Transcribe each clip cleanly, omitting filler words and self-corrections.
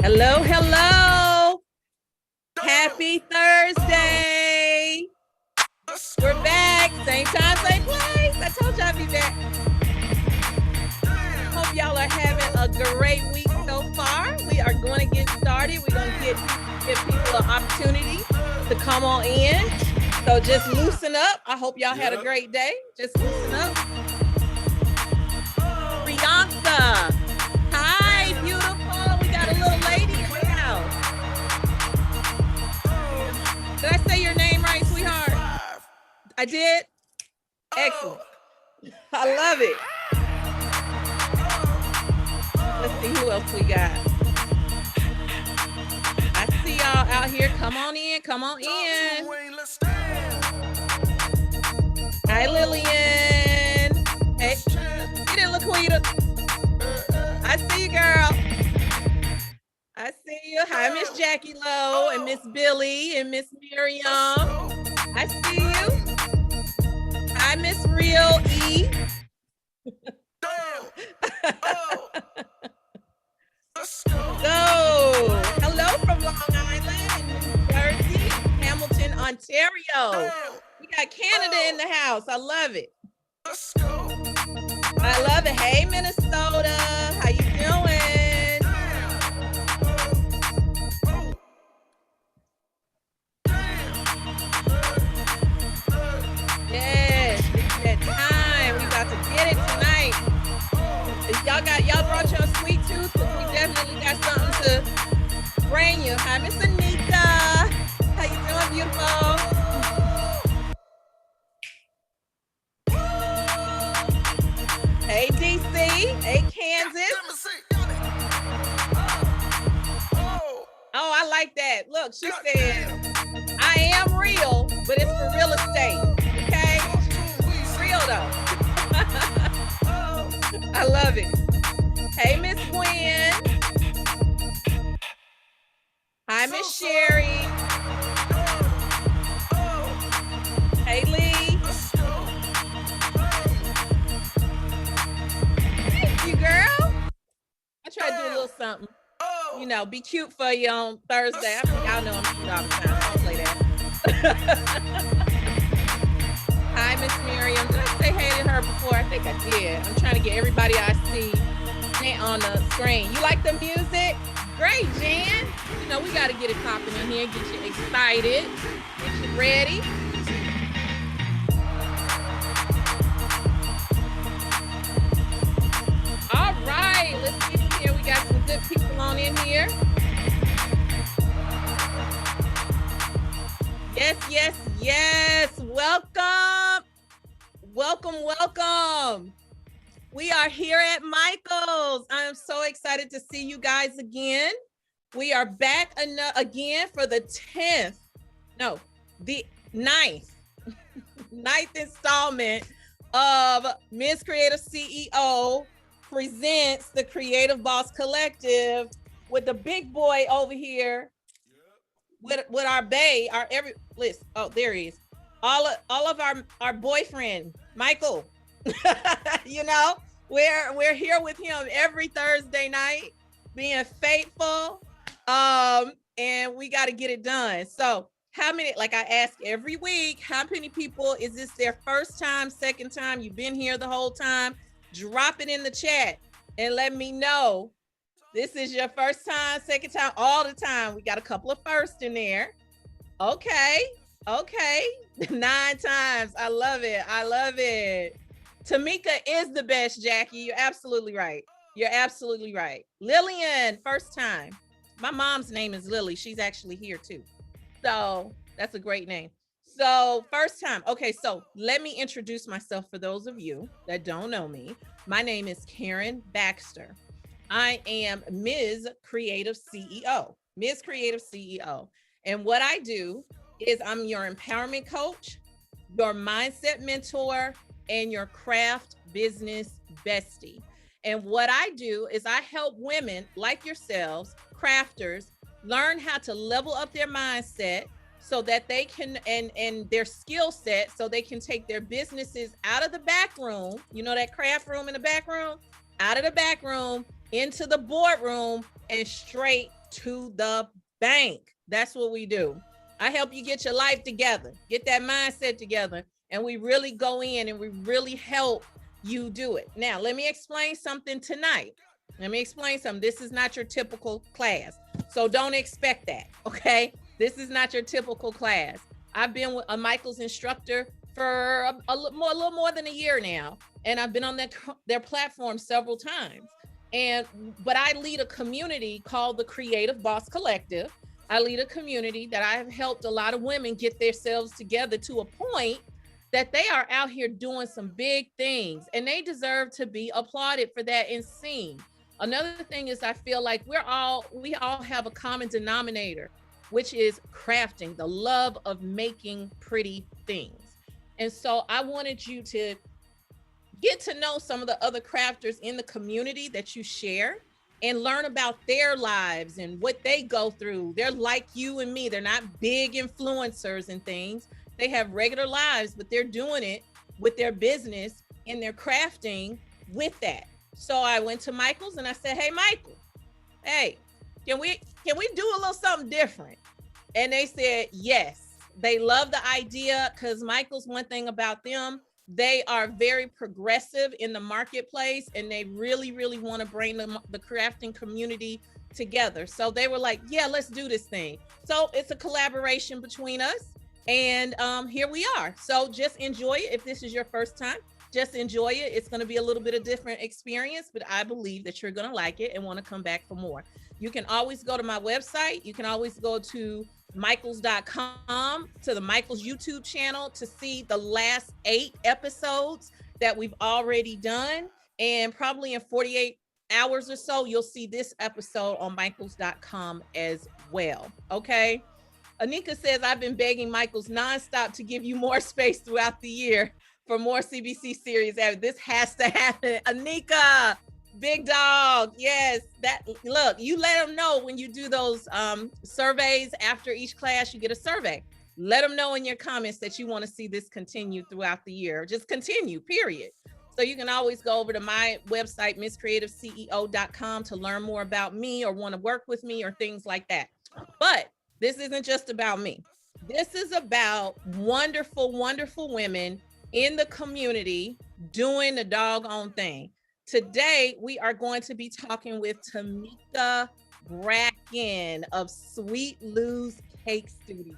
Hello, hello. Happy Thursday. We're back. Same time, same place. I told y'all I'd be back. Hope y'all are having a great week so far. We are going to get started. We're going to give people an opportunity to come on in. So just loosen up. I hope y'all had a great day. Just loosen up. Priyanka. Hi, beautiful. We got a little lady in the house. Did I say your name right, sweetheart? I did? Excellent. I love it. Let's see who else we got. I see y'all out here. Come on in. Come on in. Hi, Lillian. Hey, you didn't look who you look. I see you, girl. I see you. Hi, Miss Jackie Lowe and Miss Billy and Miss Miriam. I see you. Hi, Miss Real E. So, hello from Long Island, New Jersey, Hamilton, Ontario. We got Canada in the house. I love it. I love it. Hey, Minnesota. How you doing? Yes, it's that time. We about to get it tonight. Y'all brought your sweet tooth, because we definitely got something to bring you. Hi, Miss Anika. How you doing, beautiful? Hey, DC. Hey, Kansas. Oh, I like that. Look, she said, I am real, but it's for real estate. Okay? Real though. I love it. Hey, Miss Gwen. Hi, Miss Sherry. Hey, Lee. Thank you, girl. I try to do a little something. You know, be cute for you on Thursday. Y'all know I'm cute all the time. I'll play that. Hi, Miss Miriam. Did I say hey to her before? I think I did. I'm trying to get everybody I see on the screen. You like the music? Great, Jan. You know, we got to get it popping in here, get you excited, get you ready. All right, let's get in here. We got some good people on in here. Yes, yes, yes. Welcome. Welcome, welcome. We are here at Michael's. I am so excited to see you guys again. We are back again for the 10th, no, the 9th installment of Ms. Creative CEO presents the Creative Boss Collective with the big boy over here with our bae, list. Oh, there he is. All of our boyfriend, Michael. You know, we're here with him every Thursday night, being faithful, and we got to get it done. So how many, like I ask every week, how many people, is this their first time, second time, you've been here the whole time? Drop it in the chat and let me know. This is your first time, second time, all the time. We got a couple of firsts in there. Okay. 9 times. I love it. I love it. Tamika is the best, Jackie. You're absolutely right. You're absolutely right. Lillian, first time. My mom's name is Lily. She's actually here too. So that's a great name. So first time. Okay, so let me introduce myself for those of you that don't know me. My name is Karen Baxter. I am Ms. Creative CEO. Ms. Creative CEO. And what I do is I'm your empowerment coach, your mindset mentor, and your craft business bestie. And what I do is I help women like yourselves, crafters, learn how to level up their mindset so that they can, and their skill set, so they can take their businesses out of the back room, you know, that craft room in the back room, out of the back room, into the boardroom, and straight to the bank. That's what we do. I help you get your life together, get that mindset together, and we really go in and we really help you do it. Now, let me explain something tonight. Let me explain something. This is not your typical class, so don't expect that, okay? This is not your typical class. I've been a Michael's instructor for a little more than a year now, and I've been on their platform several times. But I lead a community called the Creative Boss Collective. I lead a community that I have helped a lot of women get themselves together to a point that they are out here doing some big things, and they deserve to be applauded for that and seen. Another thing is, I feel like we all have a common denominator, which is crafting, the love of making pretty things. And so I wanted you to get to know some of the other crafters in the community that you share and learn about their lives and what they go through. They're like you and me. They're not big influencers and things. They have regular lives, but they're doing it with their business and they're crafting with that. So I went to Michael's and I said, hey, Michael, hey, can we do a little something different? And they said, yes. They love the idea because Michael's, one thing about them, they are very progressive in the marketplace and they really, really want to bring the crafting community together. So they were like, yeah, let's do this thing. So it's a collaboration between us. And here we are. So just enjoy it. If this is your first time, just enjoy it. It's going to be a little bit of different experience, but I believe that you're going to like it and want to come back for more. You can always go to my website. You can always go to michaels.com, to the Michaels YouTube channel to see the last 8 episodes that we've already done. And probably in 48 hours or so, you'll see this episode on michaels.com as well. Okay. Anika says, I've been begging Michaels nonstop to give you more space throughout the year for more CBC series. This has to happen. Anika, big dog. Yes, look, you let them know when you do those surveys after each class, you get a survey. Let them know in your comments that you want to see this continue throughout the year. Just continue, period. So you can always go over to my website, misscreativeceo.com, to learn more about me or want to work with me or things like that. But this isn't just about me. This is about wonderful, wonderful women in the community doing the doggone thing. Today, we are going to be talking with Tamika Bracken of Sweet Lou's Cake Studio.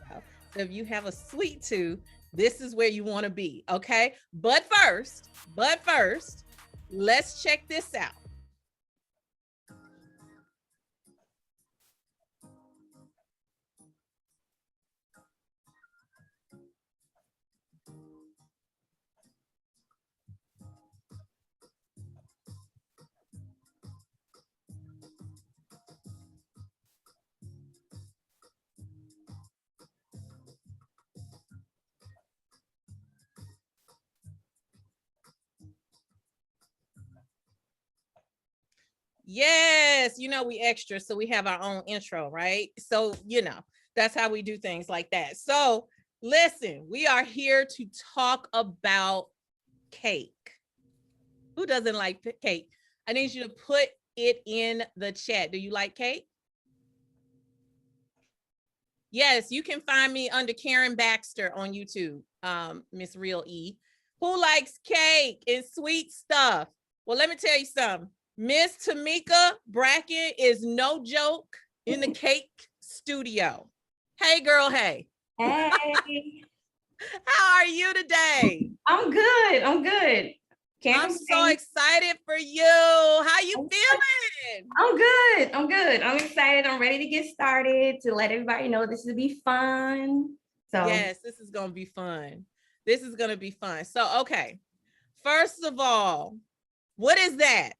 So if you have a sweet tooth, this is where you want to be, okay? But first, let's check this out. Yes, we extra, so we have our own intro, right? So, that's how we do things like that. So, listen, we are here to talk about cake. Who doesn't like cake? I need you to put it in the chat. Do you like cake? Yes, you can find me under Karen Baxter on YouTube, Miss Real E. Who likes cake and sweet stuff? Well, let me tell you something. Miss Tamika Bracken is no joke in the cake studio. Hey, girl, hey. Hey. How are you today? I'm good. I'm so excited for you. How you feeling? I'm good. I'm excited. I'm ready to get started, to let everybody know this will be fun. So yes, this is going to be fun. So, okay. First of all, what is that?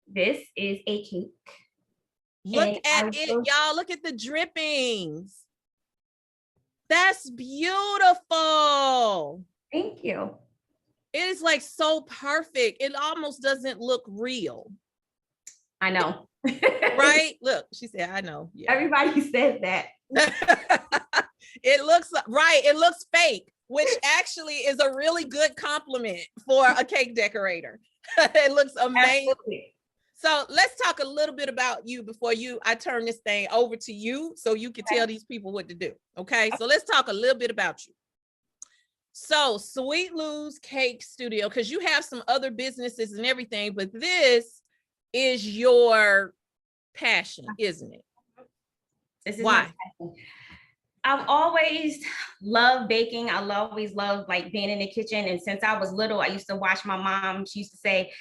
This is a cake. Look at it, y'all. Look at the drippings. That's beautiful. Thank you. It is like so perfect. It almost doesn't look real. I know. Right? Look, she said, I know. Yeah. Everybody says that. It looks right. It looks fake, which actually is a really good compliment for a cake decorator. It looks amazing. Absolutely. So let's talk a little bit about you before I turn this thing over to you so you can tell these people what to do. Okay. So let's talk a little bit about you. So Sweet Lou's Cake Studio, because you have some other businesses and everything, but this is your passion, isn't it? This is why? My passion. I've always loved baking. Always loved like being in the kitchen. And since I was little, I used to watch my mom. She used to say,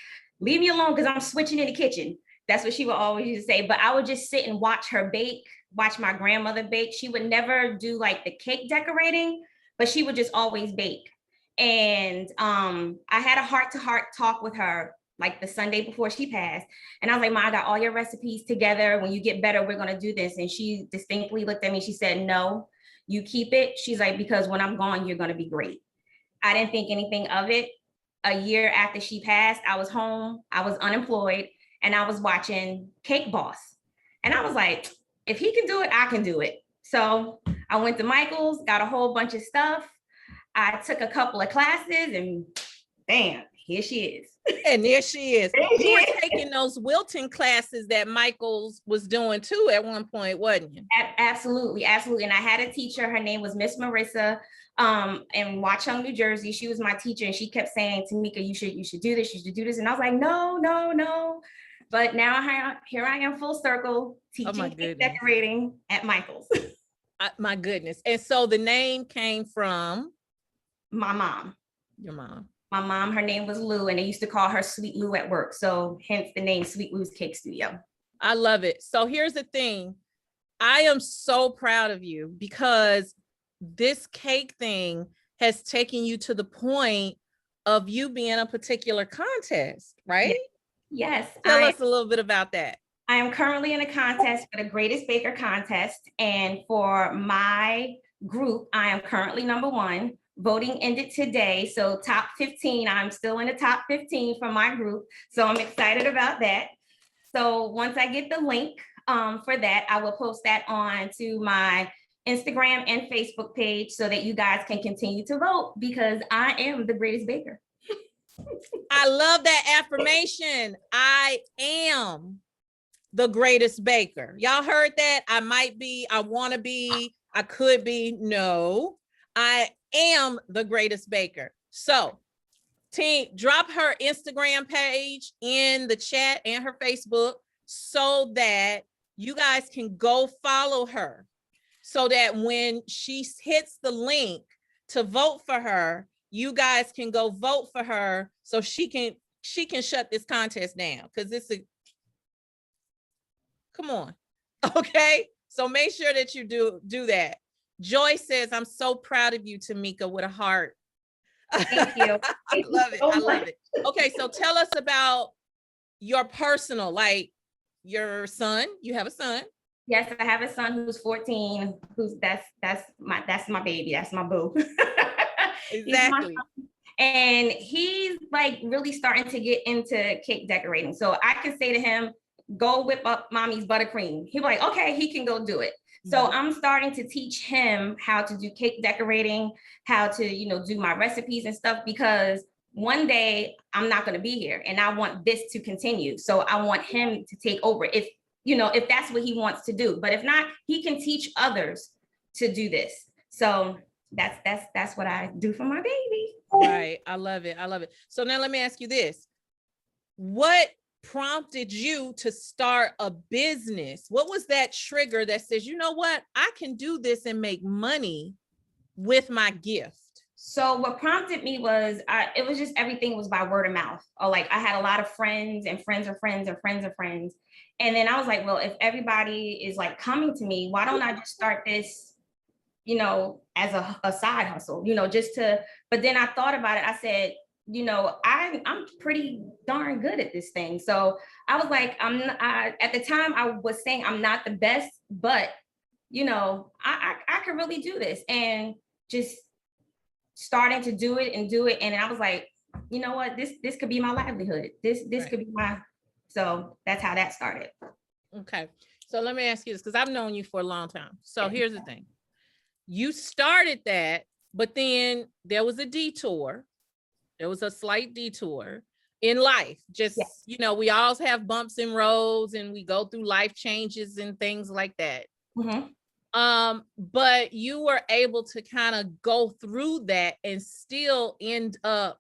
leave me alone because I'm switching in the kitchen. That's what she would always used to say. But I would just sit and watch her bake, watch my grandmother bake. She would never do like the cake decorating, but she would just always bake. And I had a heart-to-heart talk with her like the Sunday before she passed. And I was like, Ma, I got all your recipes together. When you get better, we're going to do this. And she distinctly looked at me. She said, no, you keep it. She's like, because when I'm gone, you're going to be great. I didn't think anything of it. A year after she passed, I was home, I was unemployed, and I was watching Cake Boss. And I was like, if he can do it, I can do it. So I went to Michael's, got a whole bunch of stuff. I took a couple of classes and bam, here she is. And there she is. You were taking those Wilton classes that Michael's was doing too at one point, wasn't you? Absolutely, absolutely. And I had a teacher, her name was Miss Marissa, in Watchung, New Jersey. She was my teacher, and she kept saying, Tamika, you should do this, you should do this. And I was like, no. But now here I am full circle teaching decorating at Michael's. My goodness. And so the name came from my mom. Your mom. My mom, her name was Lou, and they used to call her Sweet Lou at work. So hence the name Sweet Lou's Cake Studio. I love it. So here's the thing. I am so proud of you because this cake thing has taken you to the point of you being a particular contest, right? Yes. Tell us a little bit about that. I am currently in a contest for the Greatest Baker contest. And for my group, I am currently number 1. Voting ended today. So top 15, I'm still in the top 15 for my group. So I'm excited about that. So once I get the link for that, I will post that on to my Instagram and Facebook page so that you guys can continue to vote because I am the greatest baker. I love that affirmation. I am the greatest baker. Y'all heard that? I might be, I want to be, I could be. No, I am the greatest baker. So team, drop her Instagram page in the chat and her Facebook so that you guys can go follow her so that when she hits the link to vote for her, you guys can go vote for her so she can shut this contest down because come on. Okay. So make sure that you do that. Joy says, I'm so proud of you, Tamika, with a heart. Thank you. I love it. I love it. Okay. So tell us about your personal, like your son. You have a son. Yes, I have a son who's 14, that's my baby. That's my boo. Exactly. And he's like really starting to get into cake decorating. So I can say to him, go whip up mommy's buttercream. He'll be like, okay, he can go do it. So I'm starting to teach him how to do cake decorating, how to, do my recipes and stuff, because one day I'm not going to be here and I want this to continue. So I want him to take over if that's what he wants to do. But if not, he can teach others to do this. So that's what I do for my baby. Right. I love it. I love it. So now let me ask you this. What prompted you to start a business? What was that trigger that says, you know what, I can do this and make money with my gift? So what prompted me was, it was just everything was by word of mouth. Or like I had a lot of friends and friends of friends and friends of friends. And then I was like, well, if everybody is like coming to me, why don't I just start this, as a side hustle, but then I thought about it. I said, I'm pretty darn good at this thing. So I was like, at the time I was saying I'm not the best, but I could really do this, and just starting to do it. And I was like, you know what, this could be my livelihood. This right. Could be so that's how that started. Okay. So let me ask you this, because I've known you for a long time. So here's the thing. You started that, but then there was a detour. There was a slight detour. in life. Just, Yes. you know, we all have bumps and roads and we go through life changes and things like that. But you were able to kind of go through that and still end up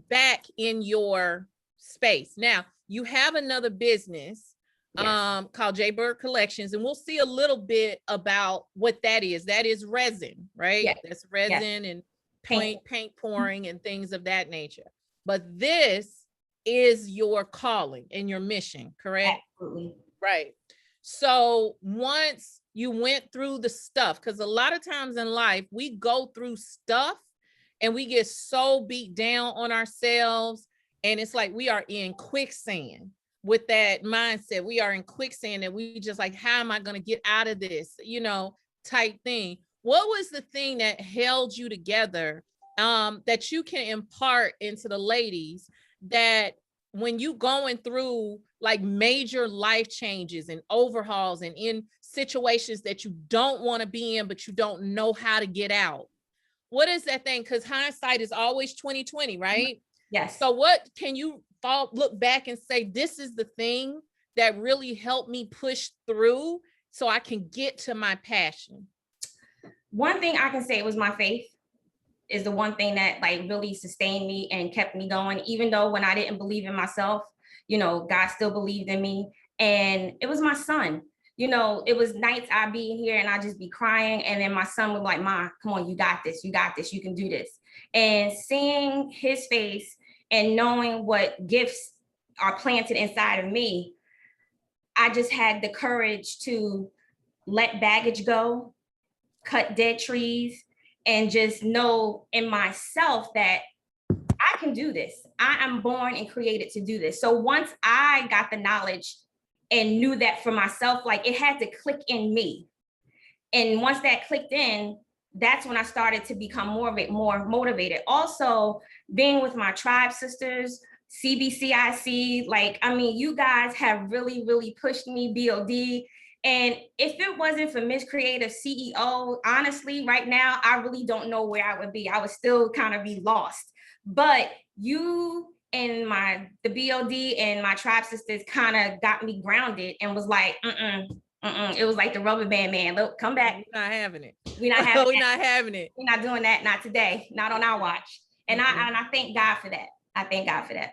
back in your space. Now, you have another business called J Bird Collections, and we'll see a little bit about what that is. That is resin, right? Yes. That's resin and paint pouring and things of that nature. But this is your calling and your mission, correct? Absolutely. Right. So once you went through the stuff, because a lot of times in life, we go through stuff and we get so beat down on ourselves. And it's like we are in quicksand with that mindset. We are in quicksand and we just like, how am I going to get out of this, you know, type thing. What was the thing that held you together that you can impart into the ladies, that when you going through like major life changes and overhauls and in situations that you don't want to be in, but you don't know how to get out? What is that thing? Because hindsight is always 2020, right? Yes. So what can you look back and say, this is the thing that really helped me push through so I can get to my passion? One thing I can say was my faith is the one thing that like really sustained me and kept me going, even though when I didn't believe in myself, you know, God still believed in me. And it was my son. You know, it was nights I'd be here and I'd just be crying. And then my son would like, Ma, come on, you got this, you can do this. And seeing his face and knowing what gifts are planted inside of me, I just had the courage to let baggage go, cut dead trees, and just know in myself that I can do this. I am born and created to do this. So once I got the knowledge and knew that for myself, like it had to click in me. And once that clicked in, that's when I started to become more motivated. Also, being with my tribe sisters, CBCIC, like, I mean, you guys have really, really pushed me, BOD. And if it wasn't for Miss Creative CEO, honestly, right now, I really don't know where I would be. I would still kind of be lost. But you and the BOD and my tribe sisters kind of got me grounded and was like, it was like the rubber band man. Look, come back. We're not having it. We're not having We're not having it. We're not doing that. Not today. Not on our watch. And I thank God for that. I thank God for that.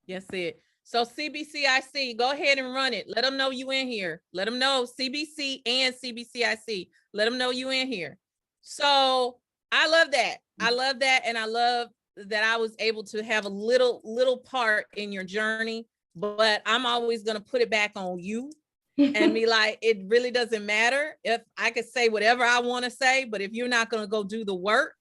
Yes, it. So CBCIC, go ahead and run it. Let them know you in here. Let them know CBC and CBCIC. Let them know you in here. So I love that. I love that. And I love that I was able to have a little part in your journey, but I'm always going to put it back on you and be like, it really doesn't matter if I could say whatever I want to say, but if you're not going to go do the work,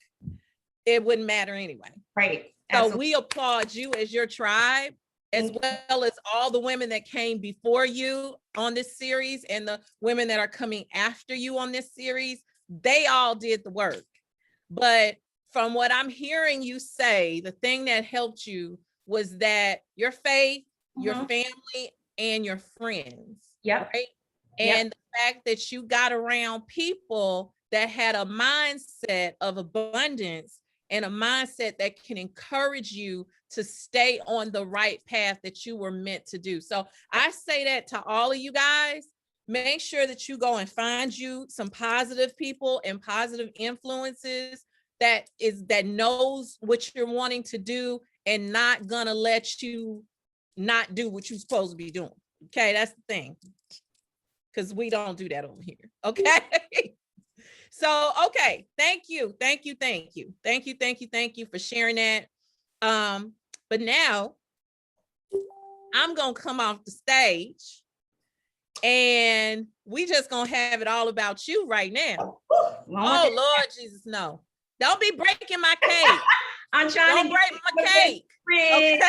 it wouldn't matter anyway. Right. So Absolutely. we applaud you as your tribe, as well as all the women that came before you on this series and the women that are coming after you on this series. They all did the work. But from what I'm hearing you say, the thing that helped you was that your faith, your family, and your friends. Yep. Right. And the fact that you got around people that had a mindset of abundance and a mindset that can encourage you to stay on the right path that you were meant to do. So I say that to all of you guys. Make sure that you go and find you some positive people and positive influences that knows what you're wanting to do and not gonna let you not do what you're supposed to be doing. Okay, that's the thing. Because we don't do that over here. Okay. So, okay. Thank you for sharing that. But now I'm going to come off the stage and we just going to have it all about you right now. Oh, Lord Jesus, no. Don't be breaking my cake. I'm trying to break my cake. Okay.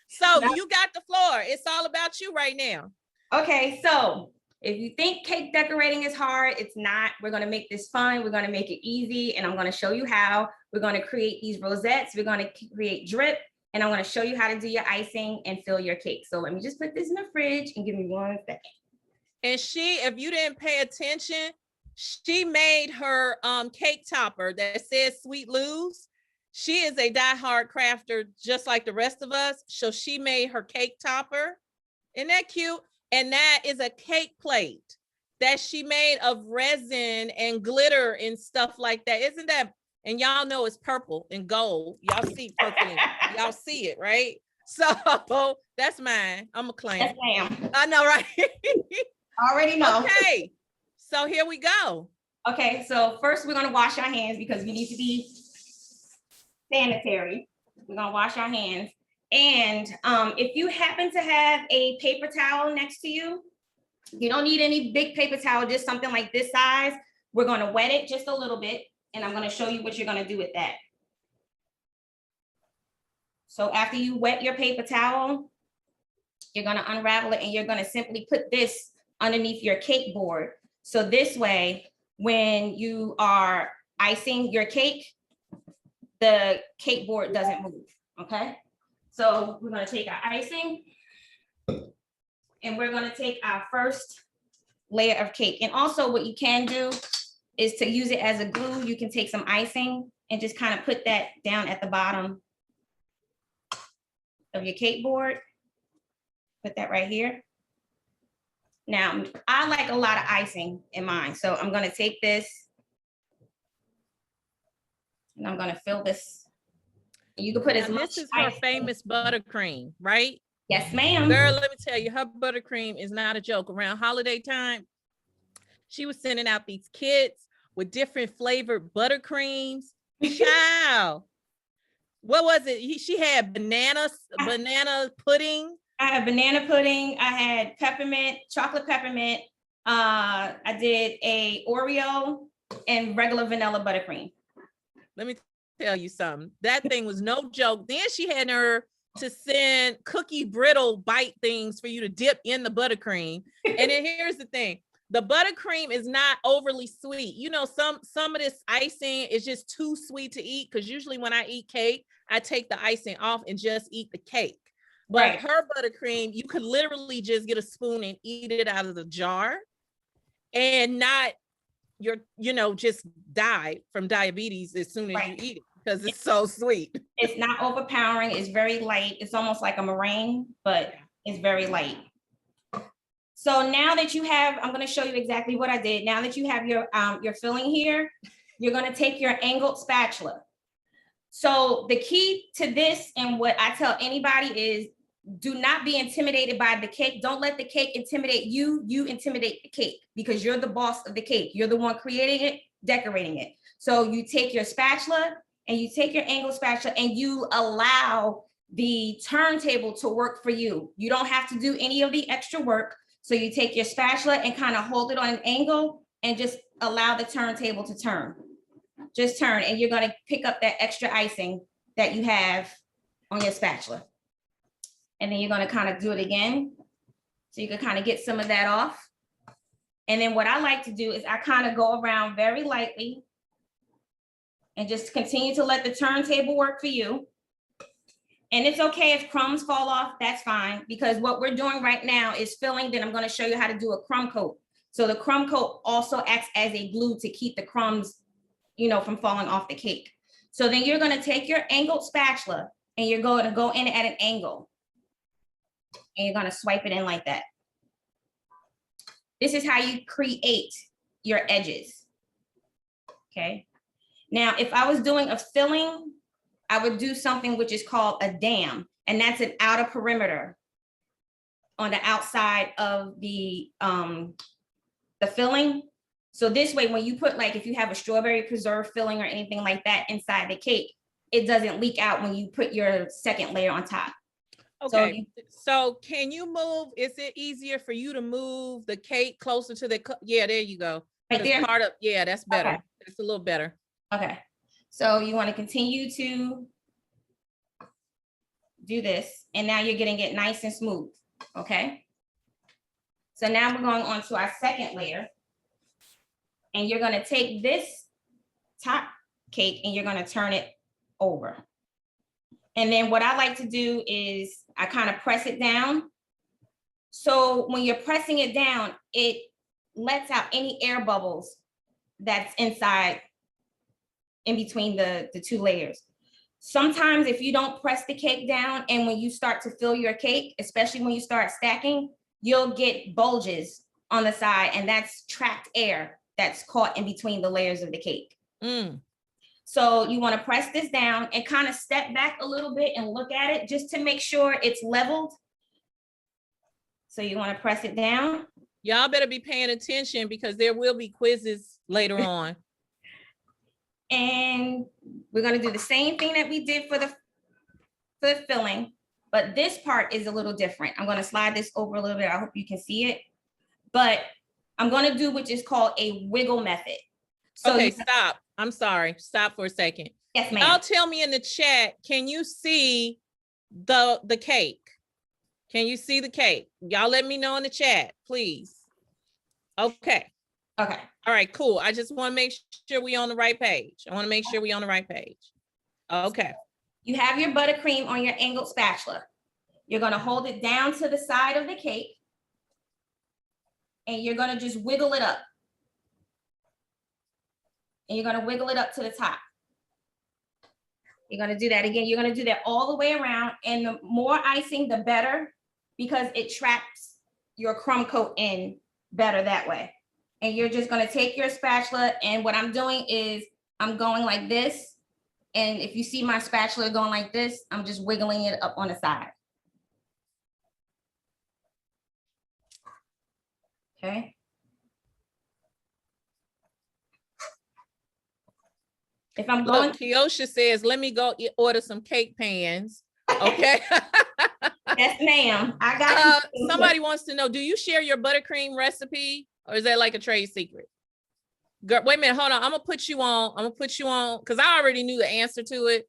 So you got the floor. It's all about you right now. Okay, so if you think cake decorating is hard, it's not. We're going to make this fun. We're going to make it easy. And I'm going to show you how. We're going to create these rosettes. We're going to create drip. And I'm going to show you how to do your icing and fill your cake. So let me just put this in the fridge and give me 1 second. And if you didn't pay attention, she made her cake topper that says Sweet Lou's. She is a diehard crafter, just like the rest of us. So she made her cake topper. Isn't that cute? And that is a cake plate that she made of resin and glitter and stuff like that. Isn't that? And y'all know it's purple and gold. Y'all see purple. Y'all see it, right? So that's mine. I'm a claim. Yes, ma'am. I know, right? Already know. Okay. So here we go. Okay, so first we're gonna wash our hands because we need to be sanitary. We're gonna wash our hands. And if you happen to have a paper towel next to you, you don't need any big paper towel, just something like this size. We're gonna wet it just a little bit, and I'm gonna show you what you're gonna do with that. So after you wet your paper towel, you're gonna unravel it and you're gonna simply put this underneath your cake board. So this way, when you are icing your cake, the cake board doesn't move, okay? So we're gonna take our icing and we're gonna take our first layer of cake. And also what you can do is to use it as a glue. You can take some icing and just kind of put that down at the bottom of your cake board. Put that right here. Now, I like a lot of icing in mine. So I'm gonna take this and I'm gonna fill this. You can put as much. This is her famous buttercream, right? Yes, ma'am. Girl, let me tell you, her buttercream is not a joke. Around holiday time, she was sending out these kits with different flavored buttercreams. Child, what was it? She had banana pudding. I had banana pudding. I had peppermint, chocolate peppermint. I did a Oreo and regular vanilla buttercream. Let me tell you something. That thing was no joke. Then she had her to send cookie brittle bite things for you to dip in the buttercream. And then here's the thing. The buttercream is not overly sweet. You know, some of this icing is just too sweet to eat, because usually when I eat cake, I take the icing off and just eat the cake. But right. Her buttercream, you could literally just get a spoon and eat it out of the jar and not just die from diabetes as soon as right. you eat it, because it's so sweet. It's not overpowering. It's very light. It's almost like a meringue, but it's very light. So now that you have, I'm going to show you exactly what I did. Now that you have your filling here, you're going to take your angled spatula. So the key to this, and what I tell anybody, is do not be intimidated by the cake. Don't let the cake intimidate you. You intimidate the cake, because you're the boss of the cake. You're the one creating it, decorating it. So you take your spatula and you take your angled spatula and you allow the turntable to work for you. You don't have to do any of the extra work. So you take your spatula and kind of hold it on an angle and just allow the turntable to turn. Just turn, and you're going to pick up that extra icing that you have on your spatula. And then you're going to kind of do it again. So you can kind of get some of that off. And then what I like to do is I kind of go around very lightly and just continue to let the turntable work for you. And it's okay if crumbs fall off, that's fine, because what we're doing right now is filling. Then I'm going to show you how to do a crumb coat. So the crumb coat also acts as a glue to keep the crumbs, from falling off the cake. So then you're going to take your angled spatula and you're going to go in at an angle. And you're going to swipe it in like that. This is how you create your edges. Okay. Now, if I was doing a filling, I would do something which is called a dam, and that's an outer perimeter on the outside of the filling. So this way, when you put, like, if you have a strawberry preserve filling or anything like that inside the cake, it doesn't leak out when you put your second layer on top. Okay, so can you move? Is it easier for you to move the cake closer to the yeah, there you go. Right there? Yeah, that's better. Okay. It's a little better. Okay, so you want to continue to do this, and now you're getting it nice and smooth. Okay, so now we're going on to our second layer, and you're going to take this top cake and you're going to turn it over. And then what I like to do is I kind of press it down. So when you're pressing it down, it lets out any air bubbles that's inside in between the two layers. Sometimes if you don't press the cake down and when you start to fill your cake, especially when you start stacking, you'll get bulges on the side, and that's trapped air that's caught in between the layers of the cake. So you want to press this down and kind of step back a little bit and look at it just to make sure it's leveled. So you want to press it down. Y'all better be paying attention because there will be quizzes later on. And we're going to do the same thing that we did for the filling, but this part is a little different. I'm going to slide this over a little bit. I hope you can see it, but I'm going to do which is called a wiggle method. So okay, stop. I'm sorry. Stop for a second. Yes, ma'am. Y'all tell me in the chat, can you see the cake? Can you see the cake? Y'all let me know in the chat, please. Okay. Okay. All right, cool. I just want to make sure we on the right page. I want to make sure we on the right page. Okay. You have your buttercream on your angled spatula. You're going to hold it down to the side of the cake, and you're going to just wiggle it up. And you're going to wiggle it up to the top. You're going to do that again. You're going to do that all the way around. And the more icing, the better, because it traps your crumb coat in better that way. And you're just going to take your spatula, and what I'm doing is I'm going like this. And if you see my spatula going like this, I'm just wiggling it up on the side. Okay. If I'm going, look, Keosha says, let me go order some cake pans. Okay. yes, ma'am. I got somebody wants to know, do you share your buttercream recipe, or is that like a trade secret? Girl, wait a minute, hold on. I'm gonna put you on because I already knew the answer to it,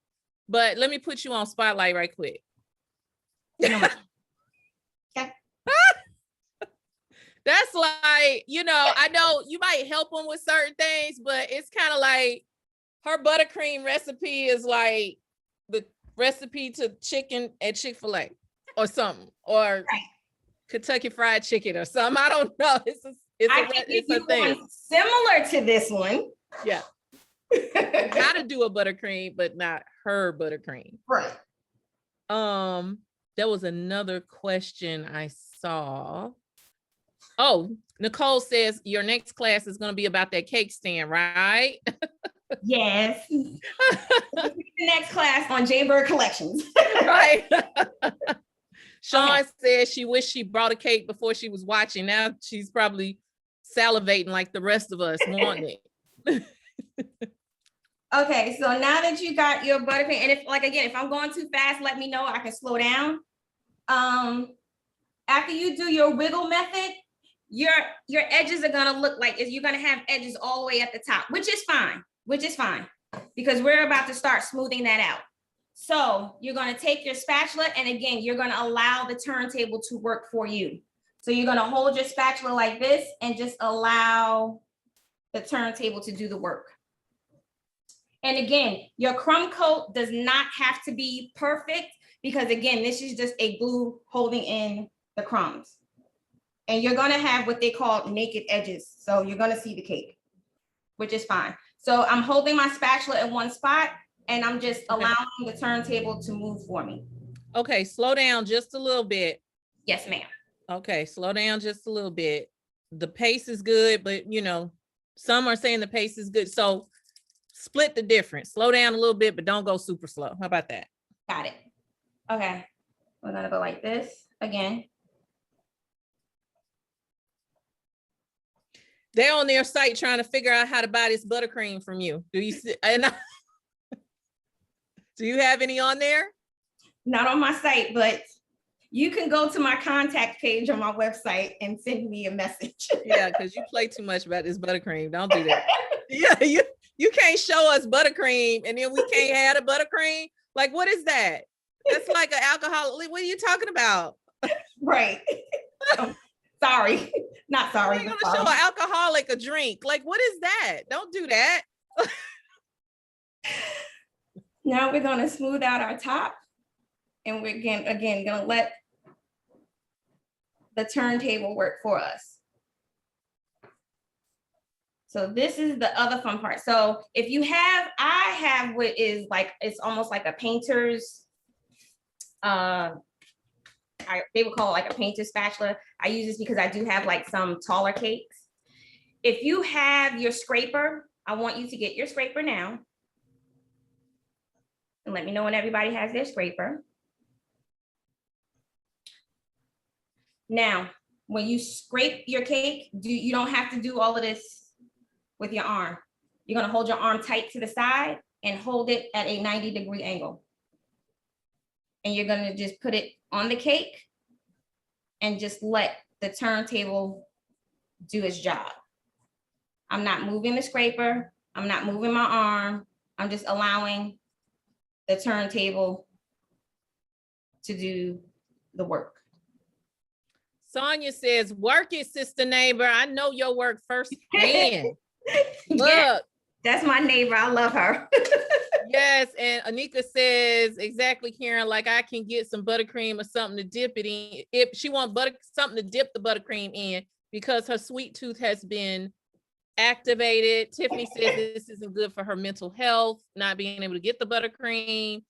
but let me put you on spotlight right quick. Okay. That's like, I know you might help them with certain things, but it's kind of like her buttercream recipe is like the recipe to chicken at Chick-fil-A or something, or Kentucky Fried Chicken or something. I don't know. It's a thing similar to this one. Yeah. How to do a buttercream, but not her buttercream. Right. There was another question I saw. Oh, Nicole says your next class is going to be about that cake stand, right? Yes. The next class on Jaybird Collections. Right. Sean says she wished she brought a cake before she was watching. Now she's probably salivating like the rest of us wanting it. Okay, so now that you got your buttercream, and if I'm going too fast, let me know. I can slow down. After you do your wiggle method, your edges are gonna look like you're gonna have edges all the way at the top, which is fine, because we're about to start smoothing that out. So you're gonna take your spatula, and again, you're gonna allow the turntable to work for you. So you're gonna hold your spatula like this and just allow the turntable to do the work. And again, your crumb coat does not have to be perfect, because again, this is just a glue holding in the crumbs. And you're gonna have what they call naked edges. So you're gonna see the cake, which is fine. So I'm holding my spatula in one spot, and I'm just allowing the turntable to move for me. Okay, slow down just a little bit. Yes, ma'am. Okay, slow down just a little bit. The pace is good, but some are saying the pace is good. So split the difference. Slow down a little bit, but don't go super slow. How about that? Got it. Okay, we're gonna go like this again. They're on their site trying to figure out how to buy this buttercream from you. Do you see? Do you have any on there? Not on my site, but you can go to my contact page on my website and send me a message. Yeah, because you play too much about this buttercream. Don't do that. Yeah, you can't show us buttercream and then we can't have the buttercream. Like, what is that? That's like an alcohol. What are you talking about? Right. Sorry. Not sorry. You're gonna show an alcoholic a drink. Like, what is that? Don't do that. Now we're gonna smooth out our top, and we're again gonna let the turntable work for us. So this is the other fun part. So if you have, I have what is like, it's almost like a painter's, they would call it like a painter's spatula. I use this because I do have like some taller cakes. If you have your scraper, I want you to get your scraper now. And let me know when everybody has their scraper. Now, when you scrape your cake, you don't have to do all of this with your arm. You're gonna hold your arm tight to the side and hold it at a 90-degree angle. And you're gonna just put it on the cake and just let the turntable do its job. I'm not moving the scraper. I'm not moving my arm. I'm just allowing the turntable to do the work. Sonia says, work it, sister neighbor. I know your work firsthand. Look. Yeah, that's my neighbor. I love her. Yes, and Anika says, exactly, Karen, like I can get some buttercream or something to dip it in. If she wants something to dip the buttercream in because her sweet tooth has been activated. Tiffany says this isn't good for her mental health, not being able to get the buttercream.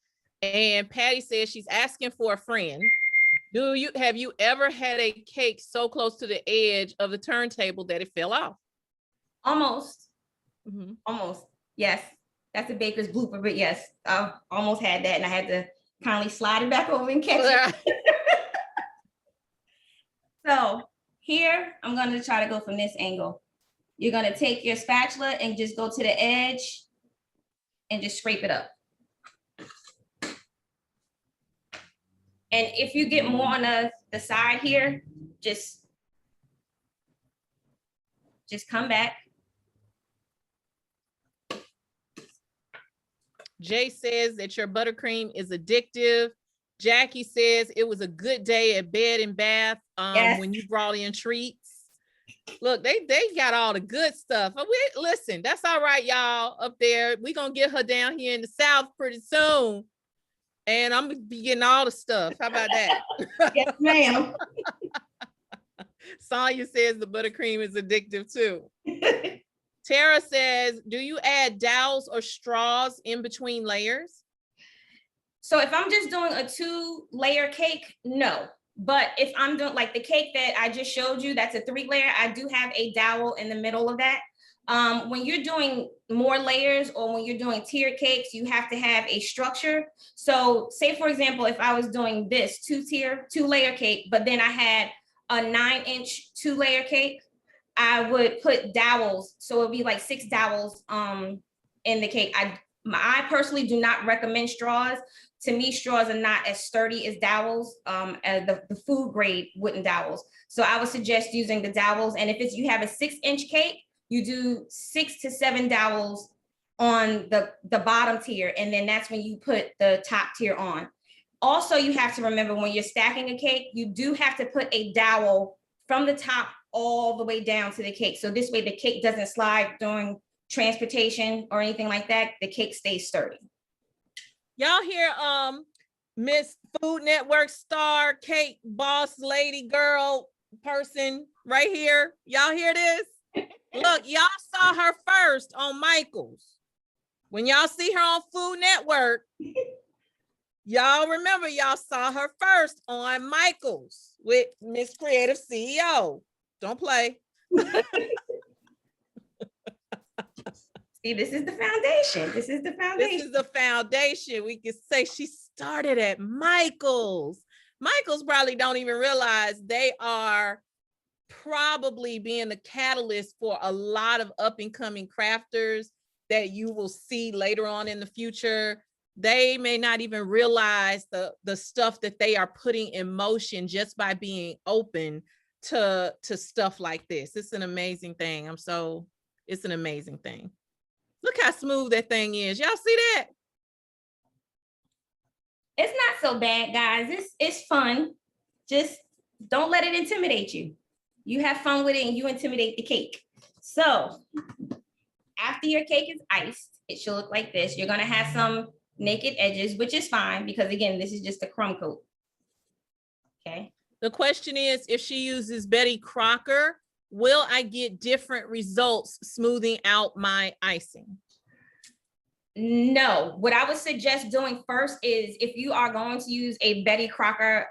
And Patty says she's asking for a friend. Have you ever had a cake so close to the edge of the turntable that it fell off? Almost. Almost. Yes. That's a baker's blooper, but yes, I almost had that and I had to kindly slide it back over and catch it. So here, I'm going to try to go from this angle. You're going to take your spatula and just go to the edge and just scrape it up. And if you get more on the side here, just come back. Jay says that your buttercream is addictive. Jackie says it was a good day at Bed and Bath yes. When you brought in treats. Look, they got all the good stuff. Listen, that's all right, y'all, up there. We're going to get her down here in the South pretty soon. And I'm going to be getting all the stuff. How about that? Yes, ma'am. Sonia says the buttercream is addictive too. Tara says, do you add dowels or straws in between layers? So if I'm just doing a 2-layer cake, no. But if I'm doing like the cake that I just showed you, that's a 3-layer, I do have a dowel in the middle of that. When you're doing more layers or when you're doing tiered cakes, you have to have a structure. So say, for example, if I was doing this 2-layer cake, but then I had a 9-inch 2-layer cake, I would put dowels. So it'd be like 6 dowels in the cake. I personally do not recommend straws. To me, straws are not as sturdy as dowels, as the food grade wooden dowels. So I would suggest using the dowels. And if you have a 6-inch cake, you do 6 to 7 dowels on the bottom tier. And then that's when you put the top tier on. Also, you have to remember when you're stacking a cake, you do have to put a dowel from the top all the way down to the cake. So this way the cake doesn't slide during transportation or anything like that. The cake stays sturdy. Y'all hear Miss Food Network star, cake boss lady girl person right here? Y'all hear this? Look, y'all saw her first on Michael's. When y'all see her on Food Network, y'all remember y'all saw her first on Michael's with Miss Creative CEO. Don't play. See, this is the foundation. This is the foundation. This is the foundation. We can say she started at Michael's. Michael's probably don't even realize they are probably being the catalyst for a lot of up and coming crafters that you will see later on in the future. They may not even realize the stuff that they are putting in motion just by being open to stuff like this. It's an amazing thing. It's an amazing thing. Look how smooth that thing is. Y'all see that? It's not so bad, guys. It's fun. Just don't let it intimidate you. You have fun with it and you intimidate the cake. So after your cake is iced, it should look like this. You're gonna have some naked edges, which is fine because again, this is just a crumb coat. Okay. The question is, if she uses Betty Crocker, will I get different results smoothing out my icing? No, what I would suggest doing first is if you are going to use a Betty Crocker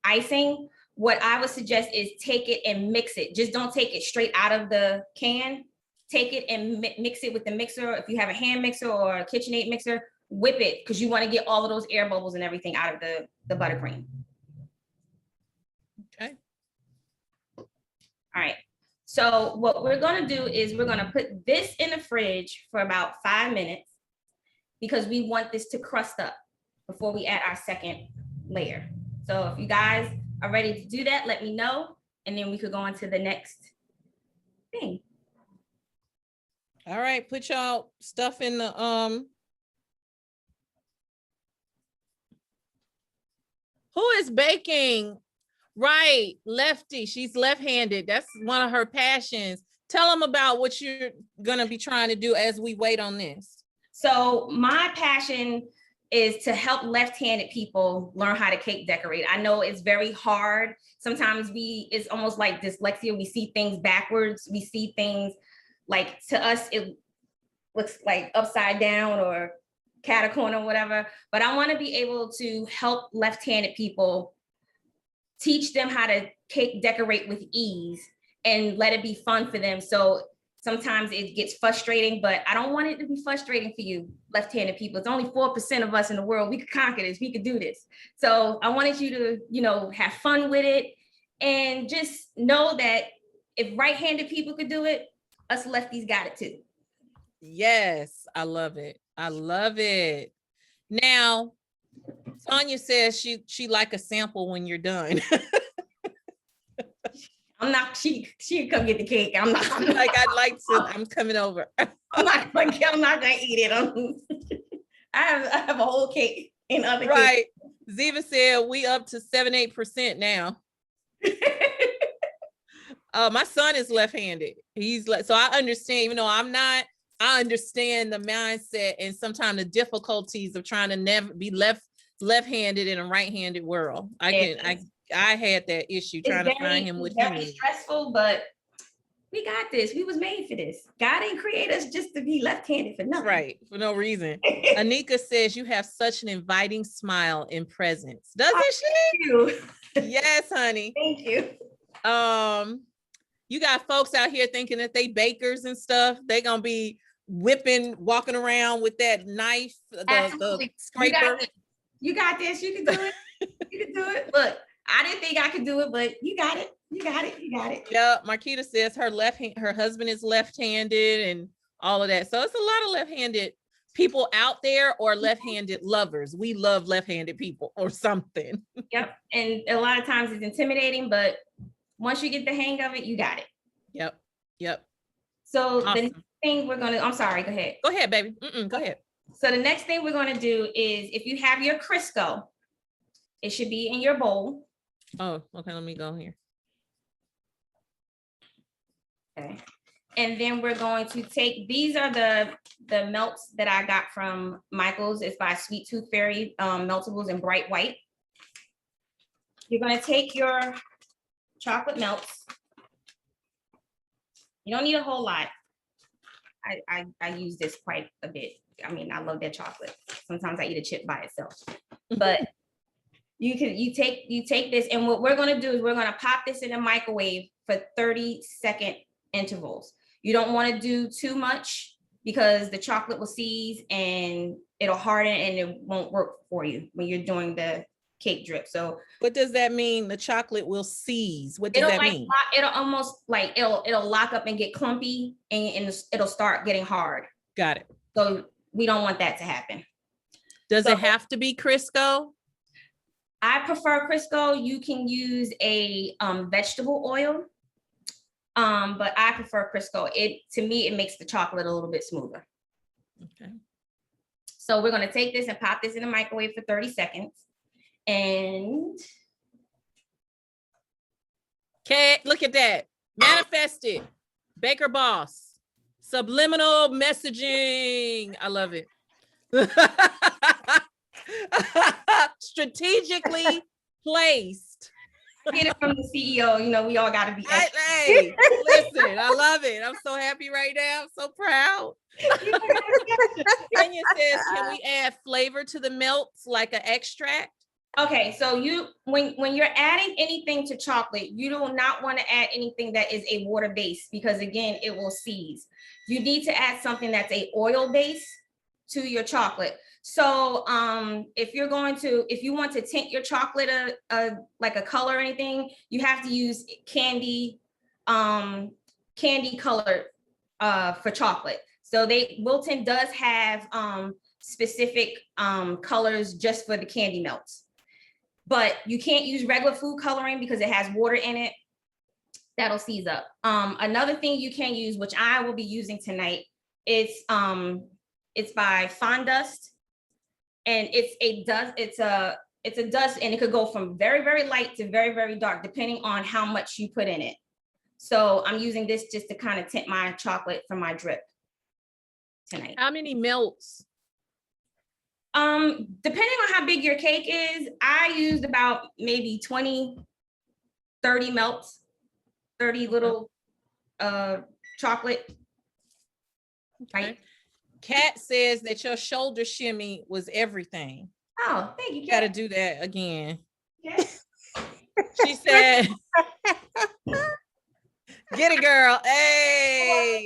icing, what I would suggest is take it and mix it. Just don't take it straight out of the can. Take it and mix it with the mixer. If you have a hand mixer or a KitchenAid mixer, whip it because you want to get all of those air bubbles and everything out of the buttercream. Okay. All right. So what we're going to do is we're going to put this in the fridge for about 5 minutes because we want this to crust up before we add our second layer. So if you guys are ready to do that, let me know, and then we could go on to the next thing. All right, put y'all stuff in the who is baking? Right, lefty. She's left-handed. That's one of her passions. Tell them about what you're gonna be trying to do as we wait on this. So my passion is to help left-handed people learn how to cake decorate. I know it's very hard. Sometimes it's almost like dyslexia. We see things backwards. We see things like, to us, it looks like upside down or catacorn or whatever. But I want to be able to help left-handed people, teach them how to cake decorate with ease and let it be fun for them. So sometimes it gets frustrating, but I don't want it to be frustrating for you left-handed people. It's only 4% of us in the world. We could conquer this. We could do this. So I wanted you to, have fun with it and just know that if right-handed people could do it, us lefties got it too. Yes, I love it. I love it. Now, Tanya says she like a sample when you're done. I'm not, she come get the cake. I'm not like, I'd like to, I'm coming over. I'm not gonna eat it. I have a whole cake in other right. Cake. Ziva said we up to 7-8% now. My son is left-handed. He's like, so I understand, even though I'm not, I understand the mindset and sometimes the difficulties of trying to never be left-handed in a right-handed world. I had that issue trying to find him what he needed. It's stressful, but we got this. We was made for this. God didn't create us just to be left-handed for nothing. Right, for no reason. Anika says you have such an inviting smile and presence. Doesn't she? You. Yes, honey. Thank you. You got folks out here thinking that they bakers and stuff. They gonna be walking around with that knife, the scraper. You got this. You can do it. You can do it. Look, I didn't think I could do it, but you got it. You got it. You got it. Yeah, Marquita says her husband is left-handed and all of that. So it's a lot of left-handed people out there or left-handed lovers. We love left-handed people or something. Yep. And a lot of times it's intimidating, but once you get the hang of it, you got it. Yep. So awesome. The next thing I'm sorry, go ahead. Go ahead, baby. Go ahead. So the next thing we're going to do is if you have your Crisco, it should be in your bowl. Oh, okay. Let me go here. Okay. And then we're going to take, these are the melts that I got from Michael's. It's by Sweet Tooth Fairy Meltables in bright white. You're going to take your chocolate melts. You don't need a whole lot. I use this quite a bit. I mean, I love that chocolate. Sometimes I eat a chip by itself, but you take this, and what we're going to do is we're going to pop this in the microwave for 30-second intervals. You don't want to do too much because the chocolate will seize and it'll harden and it won't work for you when you're doing the cake drip. So what does that mean? The chocolate will seize. What does that mean? It'll almost like it'll lock up and get clumpy and it'll start getting hard. Got it. So we don't want that to happen. Does it have to be Crisco? I prefer Crisco. You can use a vegetable oil, but I prefer Crisco. To me, it makes the chocolate a little bit smoother. Okay. So we're going to take this and pop this in the microwave for 30 seconds. And okay, look at that. Manifested. Baker Boss. Subliminal messaging. I love it. Strategically placed. Get it from the CEO. You know, we all got to be. Hey, listen, I love it. I'm so happy right now. I'm so proud. Kenya says, can we add flavor to the melts like an extract? Okay, so when you're adding anything to chocolate, you do not want to add anything that is a water base because again, it will seize. You need to add something that's a oil base to your chocolate. So if you want to tint your chocolate like a color or anything, you have to use candy color for chocolate. So Wilton does have specific colors just for the candy melts. But you can't use regular food coloring because it has water in it. That'll seize up. Another thing you can use, which I will be using tonight, it's by Fondust, and it's a dust, and it could go from very, very light to very, very dark, depending on how much you put in it. So I'm using this just to kind of tint my chocolate for my drip tonight. How many melts? Depending on how big your cake is, I used about maybe 20, 30 melts, 30 little chocolate. Okay. Right. Kat says that your shoulder shimmy was everything. Oh, thank you. You got to do that again. Okay. She said, get it, girl. Hey.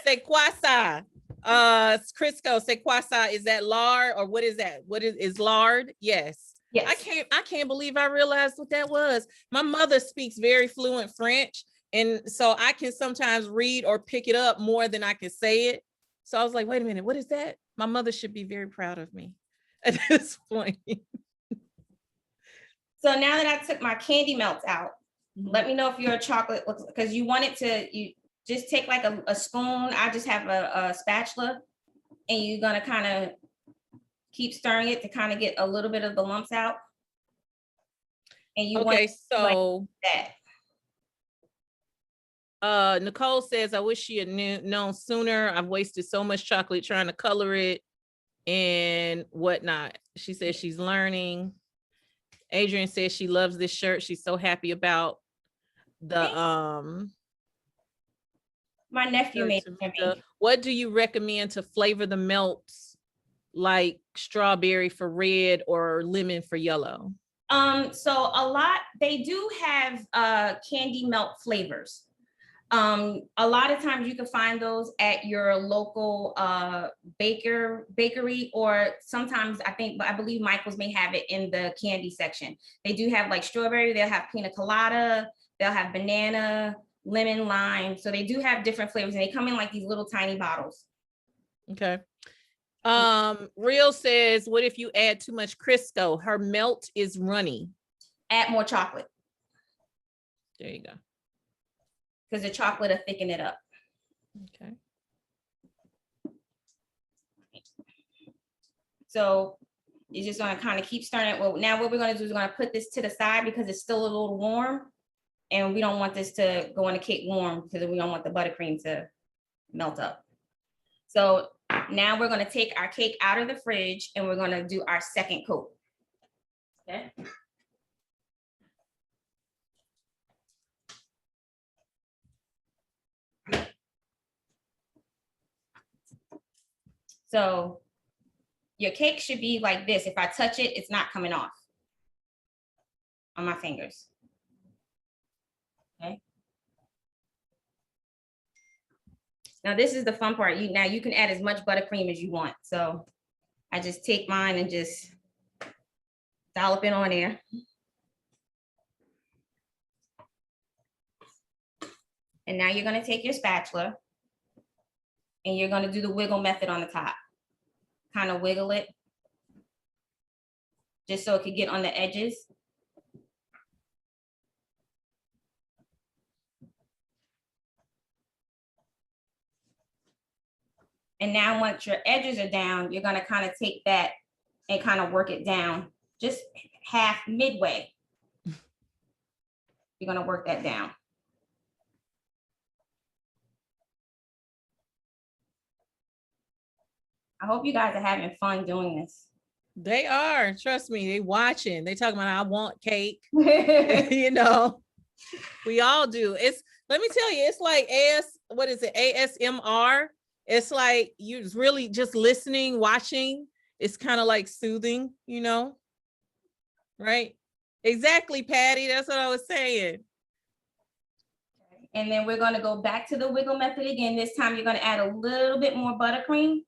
Sequasa. Crisco, sequasa, is that lard or what is that? What is lard? Yes. Yes. I can't believe I realized what that was. My mother speaks very fluent French, and so I can sometimes read or pick it up more than I can say it. So I was like, wait a minute, what is that? My mother should be very proud of me at this point. So now that I took my candy melts out, let me know if your chocolate looks, because you want it to, you just take like a spoon. I just have a spatula, and you're gonna kind of keep stirring it to kind of get a little bit of the lumps out. And you want so like that. Nicole says, I wish she had known sooner. I've wasted so much chocolate trying to color it and whatnot. She says she's learning. Adrian says she loves this shirt. She's so happy about the my nephew made it for me. What do you recommend to flavor the melts, like strawberry for red or lemon for yellow? So they do have candy melt flavors. A lot of times you can find those at your local bakery, or sometimes I believe Michael's may have it in the candy section. They do have like strawberry, they'll have pina colada, they'll have banana, lemon, lime. So they do have different flavors, and they come in like these little tiny bottles. Okay. Real says, what if you add too much Crisco? Her melt is runny. Add more chocolate. There you go. Because the chocolate will thicken it up. Okay. So you're just gonna kind of keep stirring it. Well, now what we're gonna do is we're gonna put this to the side because it's still a little warm, and we don't want this to go in the cake warm because we don't want the buttercream to melt up. So now we're gonna take our cake out of the fridge and we're gonna do our second coat. Okay. So your cake should be like this. If I touch it, it's not coming off on my fingers. Okay. Now this is the fun part. Now you can add as much buttercream as you want. So I just take mine and just dollop it on there. And now you're gonna take your spatula and you're gonna do the wiggle method on the top. Kind of wiggle it just so it could get on the edges. And now once your edges are down, you're gonna kind of take that and kind of work it down, just midway. You're gonna work that down. I hope you guys are having fun doing this. They are, trust me, they watching. They talking about I want cake. You know, we all do. It's, let me tell you, it's like what is it? ASMR. It's like you're really just listening, watching. It's kind of like soothing, you know? Right? Exactly, Patty. That's what I was saying. And then we're going to go back to the wiggle method again. This time you're going to add a little bit more buttercream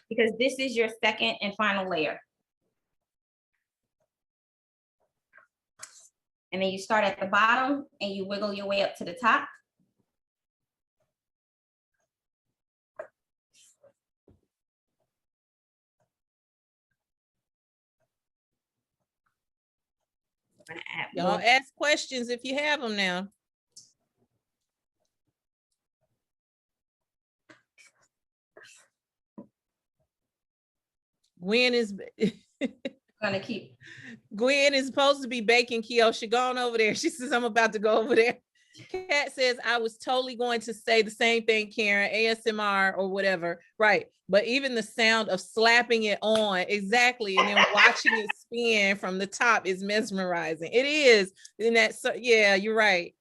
because this is your second and final layer. And then you start at the bottom and you wiggle your way up to the top. Y'all ask questions if you have them now. Gwen is gonna keep. Gwen is supposed to be baking Kiosha. Go on over there. She says, I'm about to go over there. Kat says, I was totally going to say the same thing, Karen, ASMR or whatever. Right. But even the sound of slapping it on, exactly, and then watching it spin from the top is mesmerizing. It is. And that's, yeah, you're right.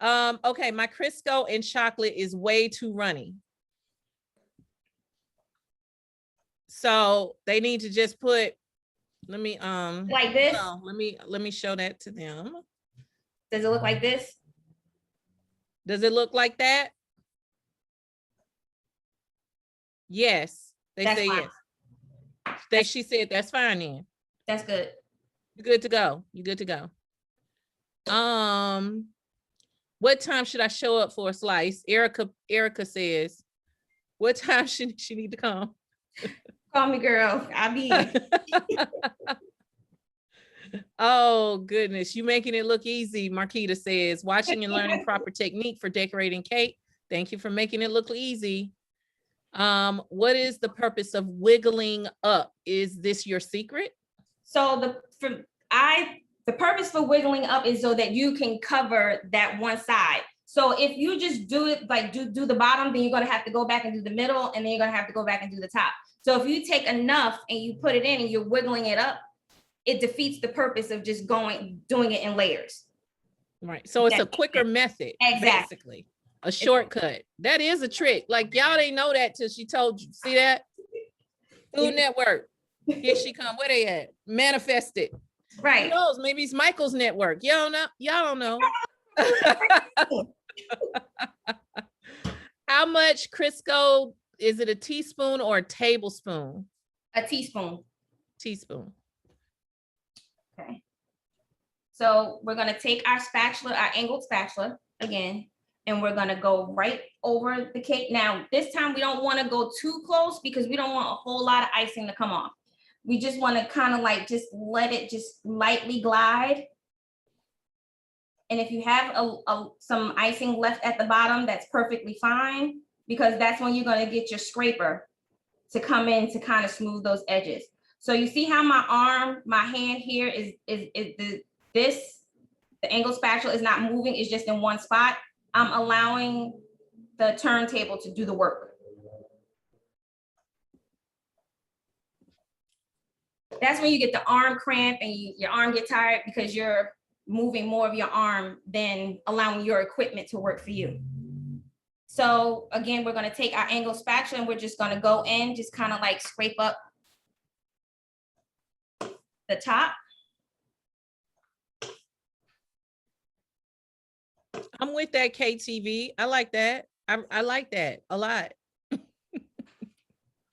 Okay, my Crisco and chocolate is way too runny. So they need to just put, let me like this. no, let me show that to them. Does it look like this? Does it look like that? Yes, they that's say fine. Yes. She said that's fine then. That's good. You're good to go. You're good to go. What time should I show up for a slice? Erica says, what time should she need to come? Call me, girl. I'll be. Oh goodness, you making it look easy. Marquita says, watching and learning proper technique for decorating cake. Thank you for making it look easy. What is the purpose of wiggling up? Is this your secret? So the purpose for wiggling up is so that you can cover that one side. So if you just do it like do the bottom, then you're gonna have to go back and do the middle, and then you're gonna have to go back and do the top. So if you take enough and you put it in and you're wiggling it up, it defeats the purpose of just doing it in layers. Right. So it's a quicker method. Exactly. Basically. A shortcut. That is a trick. Like y'all didn't know that till she told you. See that? Food Network. Here she come. Where they at? Manifest it. Right. Who knows? Maybe it's Michael's network. Y'all know. Y'all don't know. How much Crisco? Is it a teaspoon or a tablespoon? A teaspoon. Teaspoon. Okay. So we're gonna take our spatula, our angled spatula again, and we're gonna go right over the cake. Now, this time we don't wanna go too close because we don't want a whole lot of icing to come off. We just wanna kind of like just let it just lightly glide. And if you have some icing left at the bottom, that's perfectly fine, because that's when you're gonna get your scraper to come in to kind of smooth those edges. So you see how my hand here is the angled spatula is not moving, it's just in one spot. I'm allowing the turntable to do the work. That's when you get the arm cramp and your arm get tired because you're moving more of your arm than allowing your equipment to work for you. So again, we're gonna take our angled spatula and we're just gonna go in, just kind of like scrape up the top. I'm with that, KTV. I like that. I like that a lot.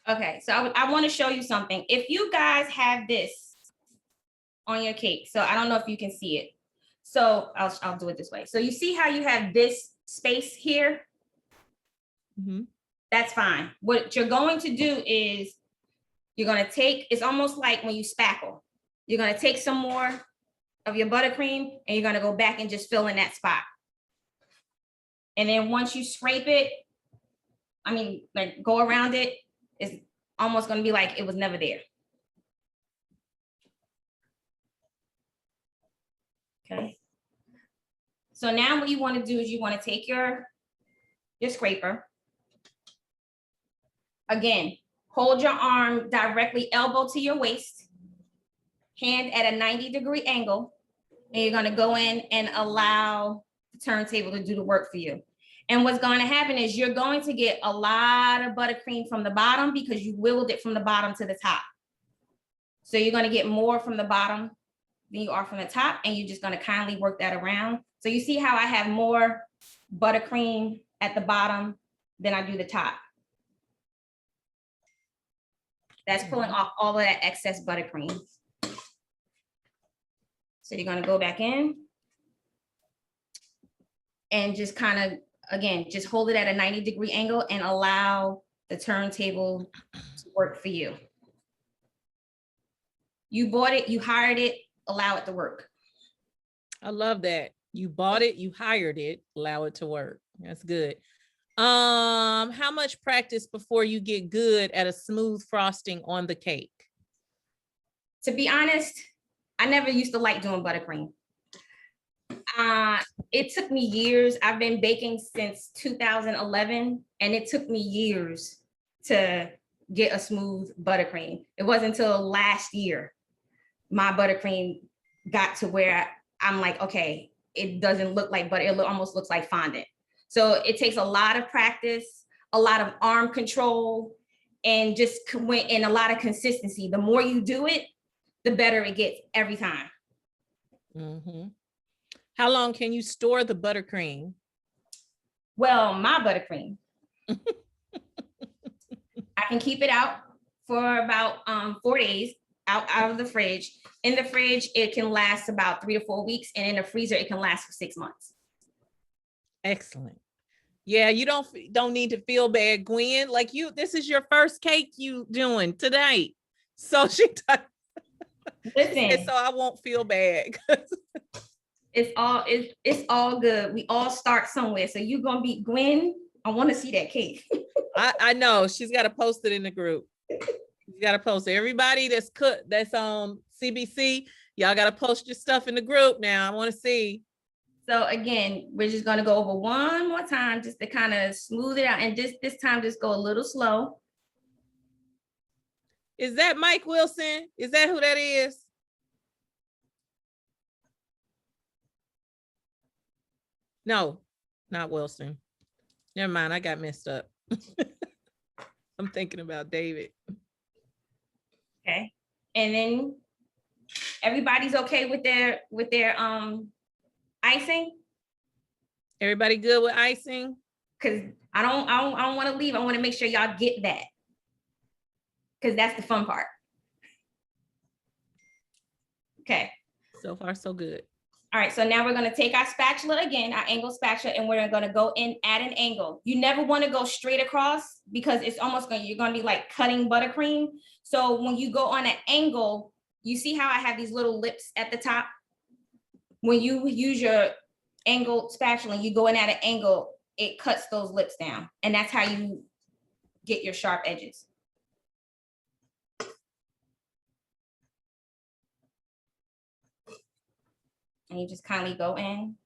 Okay, so I want to show you something. If you guys have this on your cake, so I don't know if you can see it. So I'll do it this way. So you see how you have this space here? Mm-hmm. That's fine. What you're going to do is you're going to take, it's almost like when you spackle. You're going to take some more of your buttercream and you're going to go back and just fill in that spot. And then once you scrape it, I mean, like go around it, it's almost going to be like it was never there. Okay. So now what you want to do is you want to take your scraper. Again, Hold your arm directly elbow to your waist, hand at a 90-degree angle, and you're gonna go in and allow the turntable to do the work for you. And what's going to happen is you're going to get a lot of buttercream from the bottom because you whittled it from the bottom to the top. So you're going to get more from the bottom than you are from the top, and you're just going to kindly work that around. So you see how I have more buttercream at the bottom than I do the top. That's pulling off all of that excess buttercream. So you're going to go back in and just kind of, again, just hold it at a 90-degree angle and allow the turntable to work for you. You bought it, you hired it, allow it to work. I love that. You bought it, you hired it, allow it to work. That's good. How much practice before you get good at a smooth frosting on the cake? To be honest, I never used to like doing buttercream. It took me years. I've been baking since 2011, and it took me years to get a smooth buttercream. It wasn't until last year my buttercream got to where I'm like, okay, it doesn't look like butter. It almost looks like fondant. So it takes a lot of practice, a lot of arm control, and a lot of consistency. The more you do it, the better it gets every time. Mm-hmm. How long can you store the buttercream? Well, my buttercream, I can keep it out for about 4 days out of the fridge. In the fridge, it can last about 3 to 4 weeks, and in the freezer, it can last for 6 months. Excellent. Yeah, you don't need to feel bad, Gwen. Like this is your first cake you doing tonight. So Listen, so I won't feel bad. It's all good. We all start somewhere. So you're gonna be Gwen. I want to see that cake. I know she's got to post it in the group. You got to post it. Everybody that's on CBC, y'all got to post your stuff in the group now. I want to see. So again, we're just gonna go over one more time just to kind of smooth it out, and this time just go a little slow. Is that Mike Wilson? Is that who that is? No, not Wilson. Never mind. I got messed up. I'm thinking about David. Okay. And then everybody's okay with their icing? Everybody good with icing? Because I don't want to leave. I want to make sure y'all get that. Because that's the fun part. Okay. So far, so good. All right, so now we're gonna take our spatula again, our angle spatula, and we're gonna go in at an angle. You never wanna go straight across because it's almost you're gonna be like cutting buttercream. So when you go on an angle, you see how I have these little lips at the top? When you use your angled spatula and you go in at an angle, it cuts those lips down. And that's how you get your sharp edges. And you just kindly go in.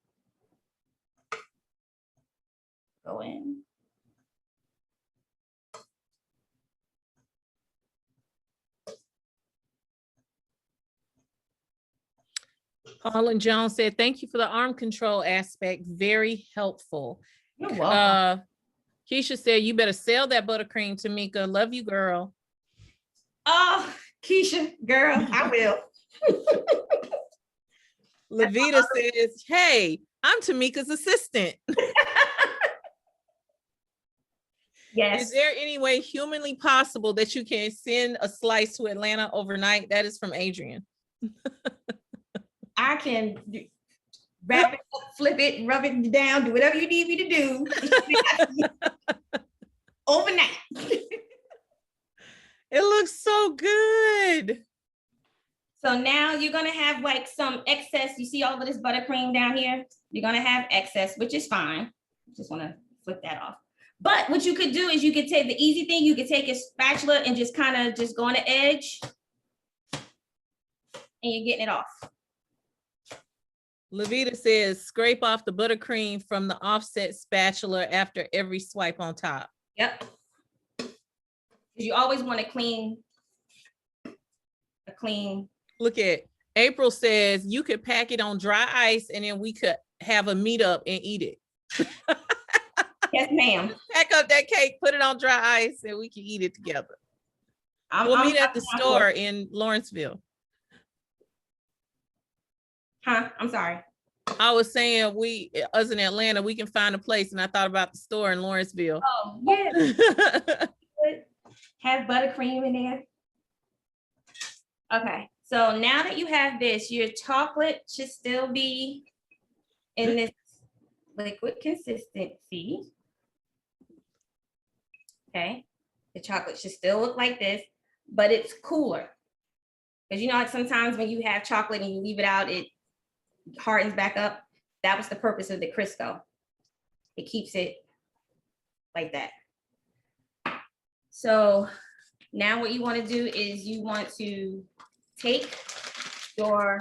Go in. Paul and Jones said, thank you for the arm control aspect. Very helpful. You're welcome. Keisha said, you better sell that buttercream, Tamika. Love you, girl. Oh, Keisha, girl, I will. Levita says, hey, I'm Tamika's assistant. Yes. Is there any way humanly possible that you can send a slice to Atlanta overnight? That is from Adrian. I can wrap it up, flip it, rub it down, do whatever you need me to do. Overnight. It looks so good. So now you're gonna have like some excess. You see all of this buttercream down here? You're gonna have excess, which is fine. Just wanna flip that off. But what you could do is you could take the easy thing. You could take a spatula and just kind of just go on the edge and you're getting it off. Levita says, scrape off the buttercream from the offset spatula after every swipe on top. Yep. You always want a clean. Look at April says you could pack it on dry ice and then we could have a meetup and eat it. Yes, ma'am. Pack up that cake, put it on dry ice, and we can eat it together. We'll meet at the store in Lawrenceville. Huh? I'm sorry. I was saying us in Atlanta, we can find a place, and I thought about the store in Lawrenceville. Oh, yeah. Have buttercream in there. Okay, so now that you have this, your chocolate should still be in this liquid consistency. Okay, the chocolate should still look like this, but it's cooler. Because you know, like sometimes when you have chocolate and you leave it out, it hardens back up. That was the purpose of the Crisco. It keeps it like that. So now what you want to do is you want to take your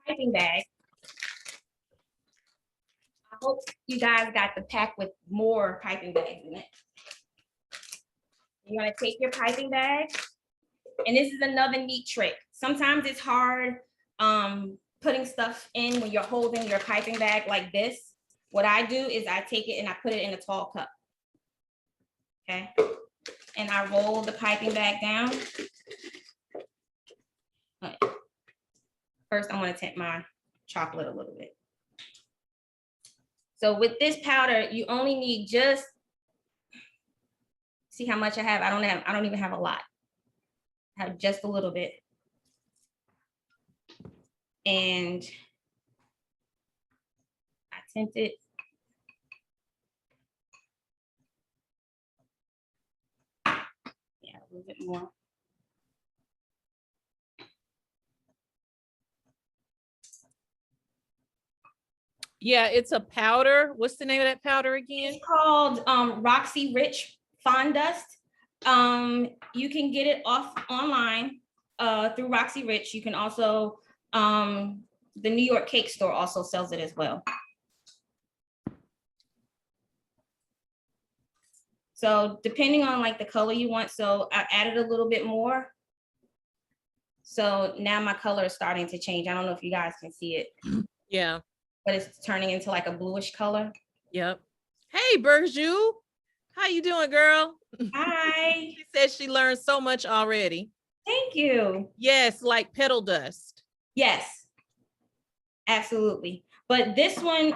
piping bag. I hope you guys got the pack with more piping bags in it. You're going to take your piping bag, and this is another neat trick. Sometimes it's hard putting stuff in when you're holding your piping bag like this. What I do is I take it and I put it in a tall cup. Okay, and I roll the piping bag down. Right. First, I'm going to tint my chocolate a little bit. So with this powder, you only need just, see how much I have? I don't even have a lot. I have just a little bit. And I tint it. Yeah, a little bit more. Yeah, it's a powder. What's the name of that powder again? It's called Roxy Rich Fond Dust. You can get it off online through Roxy Rich. You can also, the New York Cake Store also sells it as well. So depending on like the color you want, so I added a little bit more. So now my color is starting to change. I don't know if you guys can see it. Yeah. But it's turning into like a bluish color. Yep. Hey, Burju. How you doing, girl? Hi. She said she learned so much already. Thank you. Yes, like petal dust. Yes, absolutely. But this one,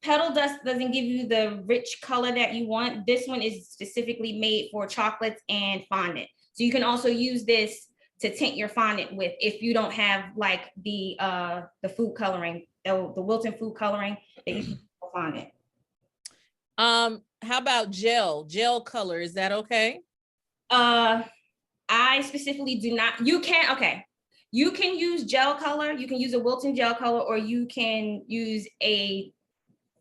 petal dust doesn't give you the rich color that you want. This one is specifically made for chocolates and fondant. So you can also use this to tint your fondant with if you don't have like the food coloring, the Wilton food coloring that you can for fondant. How about gel color? Is that okay? I specifically do not. You can use gel color. You can use a Wilton gel color, or you can use a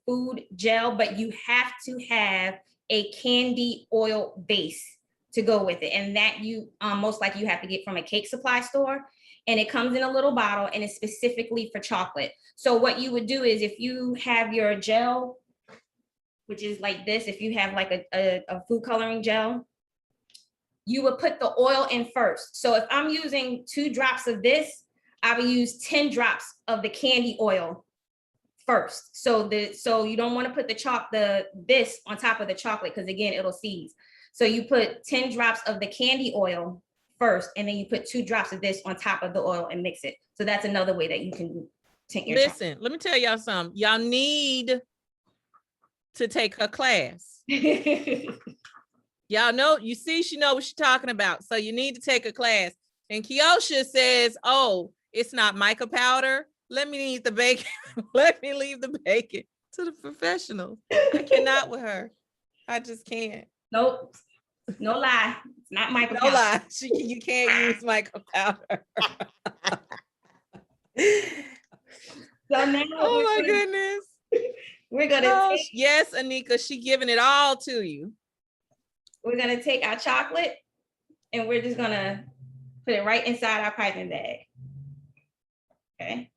food gel, but you have to have a candy oil base to go with it. And that you most likely you have to get from a cake supply store. And it comes in a little bottle and it's specifically for chocolate. So what you would do is if you have your gel, which is like this, if you have like a food coloring gel, you would put the oil in first. So if I'm using 2 drops of this, I would use 10 drops of the candy oil first. So you don't want to put this on top of the chocolate because again, it'll seize. So you put 10 drops of the candy oil first, and then you put 2 drops of this on top of the oil and mix it. So that's another way that you can tint your chocolate. Listen, let me tell y'all something. Y'all need to take her class. Y'all know, you see, she know what she's talking about. So you need to take a class. And Kiosha says, oh, it's not mica powder. Let me leave the bacon. Let me leave the bacon to the professionals. I cannot with her. I just can't. Nope. No lie. It's not mica powder. No lie. You can't use mica powder. So now oh my goodness. We're gonna yes, Anika, she giving it all to you. We're gonna take our chocolate and we're just gonna put it right inside our piping bag. Okay.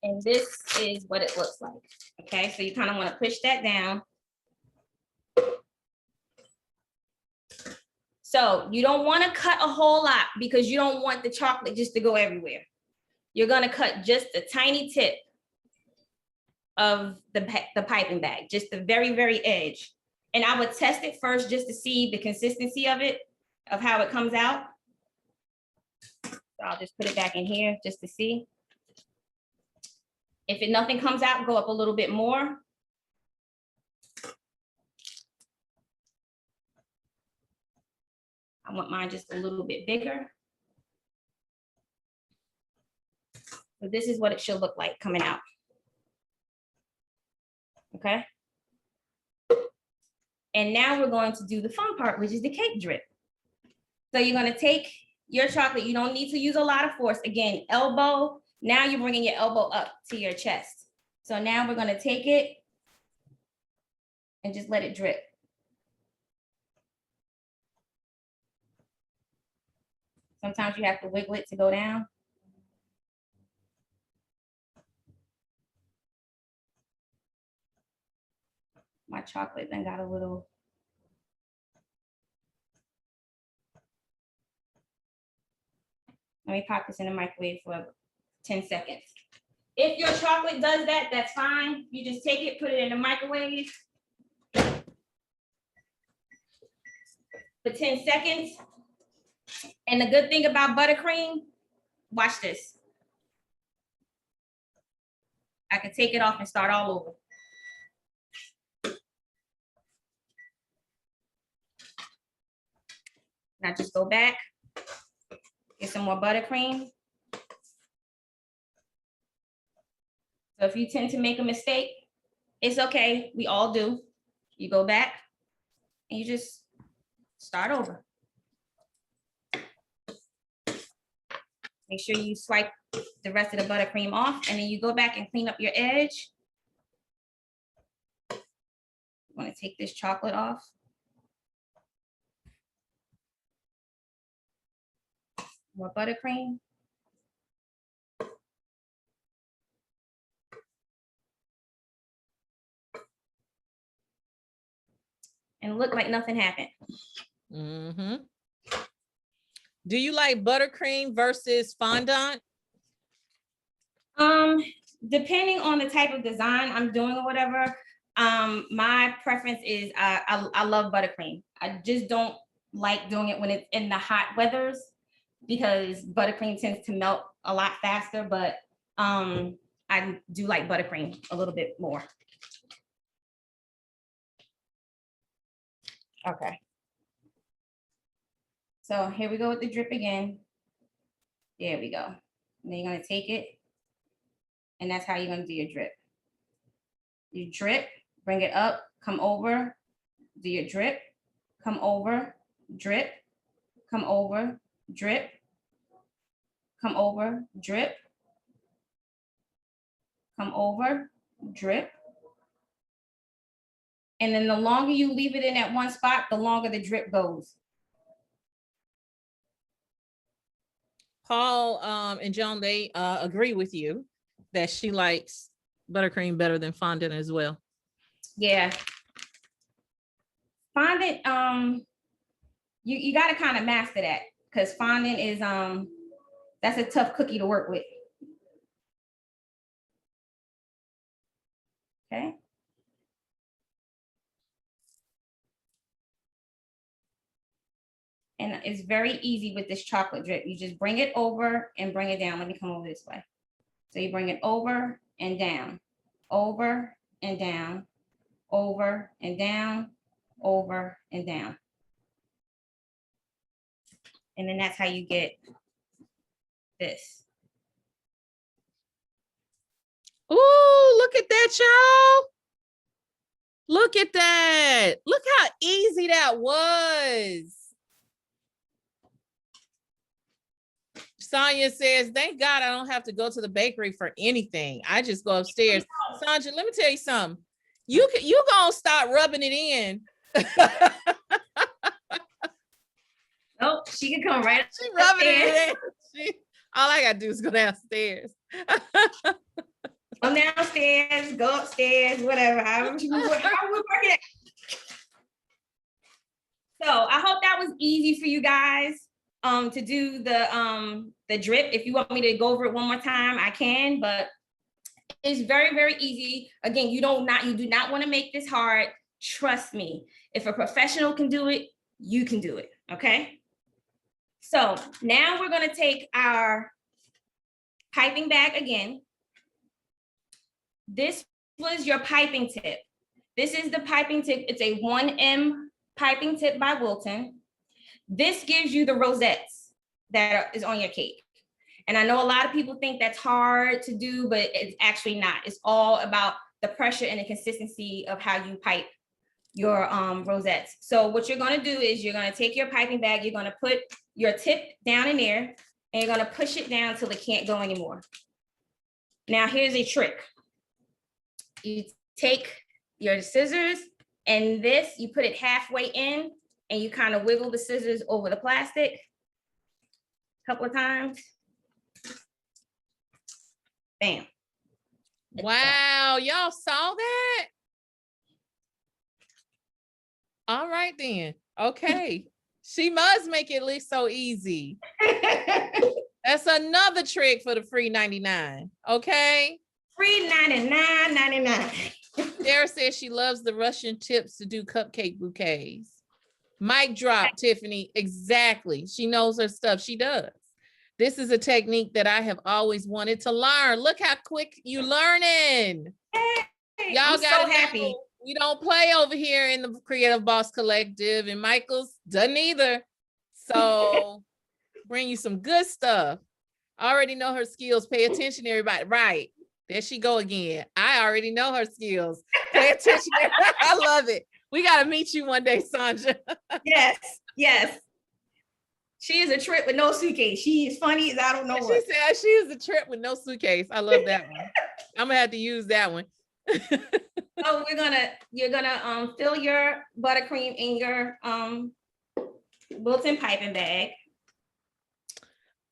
And this is what it looks like. Okay, so you kind of want to push that down. So you don't want to cut a whole lot because you don't want the chocolate just to go everywhere. You're going to cut just a tiny tip of the piping bag, just the very, very edge. And I would test it first just to see the consistency of it, of how it comes out. So I'll just put it back in here just to see. If nothing comes out, go up a little bit more. I want mine just a little bit bigger. So this is what it should look like coming out. Okay. And now we're going to do the fun part, which is the cake drip. So you're going to take your chocolate. You don't need to use a lot of force. Again, elbow. Now you're bringing your elbow up to your chest. So now we're going to take it and just let it drip. Sometimes you have to wiggle it to go down. My chocolate then got a little. Let me pop this in the microwave for 10 seconds. If your chocolate does that, that's fine. You just take it, put it in the microwave for 10 seconds. And the good thing about buttercream, watch this. I can take it off and start all over. Now just go back, get some more buttercream. So if you tend to make a mistake, it's okay, we all do. You go back and you just start over. Make sure you swipe the rest of the buttercream off, and then you go back and clean up your edge. You want to take this chocolate off. More buttercream. And look like nothing happened. Mm-hmm. Do you like buttercream versus fondant? Depending on the type of design I'm doing or whatever, my preference is I love buttercream. I just don't like doing it when it's in the hot weathers because buttercream tends to melt a lot faster, but I do like buttercream a little bit more. Okay. So here we go with the drip again. There we go. And then you're gonna take it, and that's how you're gonna do your drip. You drip, bring it up, come over, do your drip, come over, drip, come over, drip, come over, drip, come over, drip. And then the longer you leave it in that one spot, the longer the drip goes. Paul and Joan, they agree with you that she likes buttercream better than fondant as well. Yeah. Fondant, you got to kind of master that because fondant is, that's a tough cookie to work with. Okay. And it's very easy with this chocolate drip. You just bring it over and bring it down. Let me come over this way. So you bring it over and down, over and down, over and down, over and down. And then that's how you get this. Ooh, look at that, y'all. Look at that. Look how easy that was. Sonia says, thank God I don't have to go to the bakery for anything. I just go upstairs. Sandra, let me tell you something. You gonna start rubbing it in. Oh, she can come right. She rubbing it in. All I gotta do is go downstairs. Come downstairs, go upstairs, whatever. How we work it. So I hope that was easy for you guys to do the drip. If you want me to go over it one more time, I can, but it's very, very easy. Again, you do not want to make this hard. Trust me. If a professional can do it, you can do it. Okay. So now we're going to take our piping bag again. This was your piping tip. This is the piping tip. It's a 1M piping tip by Wilton. This gives you the rosettes that is on your cake. And I know a lot of people think that's hard to do, but it's actually not. It's all about the pressure and the consistency of how you pipe your rosettes. So what you're gonna do is you're gonna take your piping bag, you're gonna put your tip down in there, and you're gonna push it down till it can't go anymore. Now here's a trick. You take your scissors and this, you put it halfway in and you kind of wiggle the scissors over the plastic a couple of times. Bam. Wow, y'all saw that? All right then. Okay. She must make it look so easy. That's another trick for the free 99. Okay. Free 99.99. Sarah says she loves the Russian tips to do cupcake bouquets. Mic drop, Tiffany. Exactly. She knows her stuff. She does. This is a technique that I have always wanted to learn. Look how quick you learning. Hey, Y'all got so happy. We don't play over here in the Creative Boss Collective, and Michael's doesn't either. So bring you some good stuff. I already know her skills. Pay attention, everybody. Right. There she go again. I already know her skills. Pay attention. I love it. We got to meet you one day, Sandra. Yes, yes. She is a trip with no suitcase. She is funny as I don't know what. She said she is a trip with no suitcase. I love that one. I'm gonna have to use that one. So you're gonna fill your buttercream in your Wilton piping bag.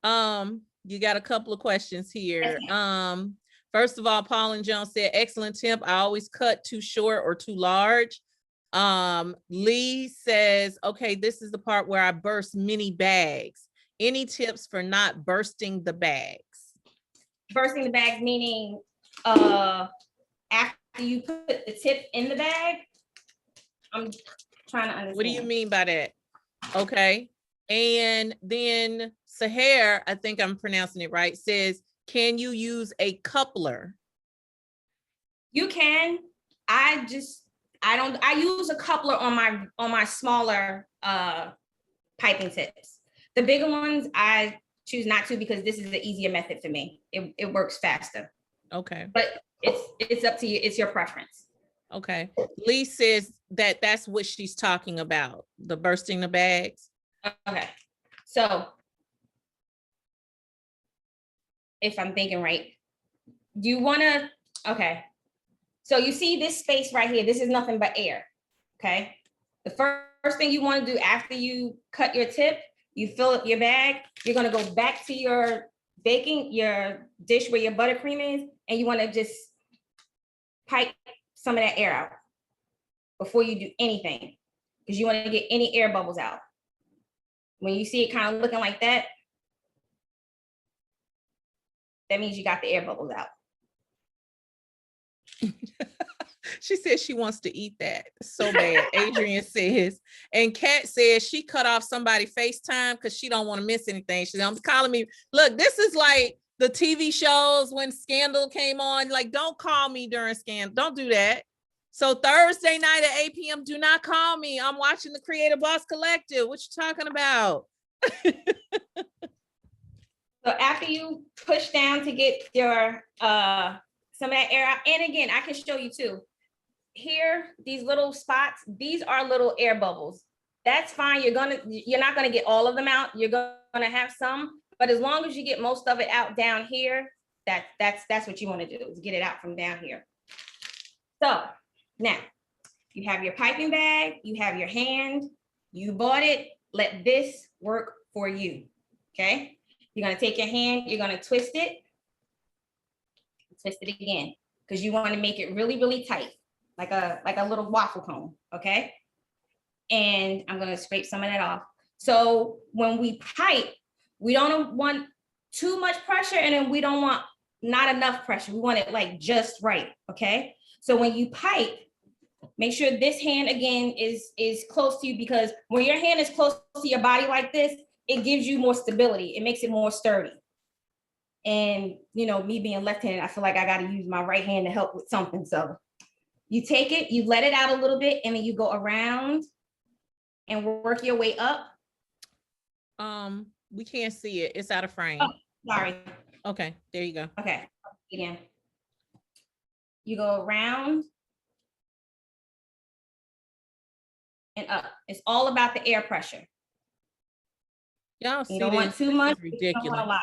You got a couple of questions here. First of all, Paul and Jones said, excellent tip. I always cut too short or too large. Lee says, okay, this is the part where I burst mini bags. Any tips for not bursting the bags? Bursting the bags meaning after you put the tip in the bag? I'm trying to understand. What do you mean by that? Okay. And then Sahar, I think I'm pronouncing it right, says, can you use a coupler? You can. I use a coupler on my smaller piping tips. The bigger ones I choose not to because this is the easier method for me. It works faster. Okay. But it's up to you. It's your preference. Okay. Lee says that that's what she's talking about, the bursting the bags. Okay. So if I'm thinking right, do you want to, okay. So you see this space right here, this is nothing but air, okay? The first thing you want to do after you cut your tip, you fill up your bag, you're going to go back to your your dish where your buttercream is, and you want to just pipe some of that air out before you do anything, because you want to get any air bubbles out. When you see it kind of looking like that, that means you got the air bubbles out. She says she wants to eat that so bad. Adrian says, and Kat says she cut off somebody FaceTime because she don't want to miss anything. She's calling me. Look, this is like the TV shows when Scandal came on. Like, don't call me during Scandal. Don't do that. So Thursday night at 8 p.m., do not call me. I'm watching the Creative Boss Collective. What you talking about? So after you push down to get your some of that air out, and again, I can show you too. Here, these little spots, these are little air bubbles. That's fine. You're not gonna get all of them out. You're gonna have some, but as long as you get most of it out down here, that's what you want to do, is get it out from down here. So now you have your piping bag, you have your hand, you bought it. Let this work for you. Okay. You're gonna take your hand, you're gonna twist it again, because you want to make it really, really tight, like a little waffle cone, okay? And I'm gonna scrape some of that off. So when we pipe, we don't want too much pressure, and then we don't want not enough pressure. We want it like just right, okay? So when you pipe, make sure this hand again is close to you, because when your hand is close to your body like this, it gives you more stability. It makes it more sturdy. And you know, me being left-handed, I feel like I got to use my right hand to help with something. So you take it, you let it out a little bit, and then you go around and work your way up. We can't see it. It's out of frame. Oh, sorry. Okay, there you go. Okay, again. You go around and up. It's all about the air pressure. Y'all see, you don't want too much. You don't want a lot.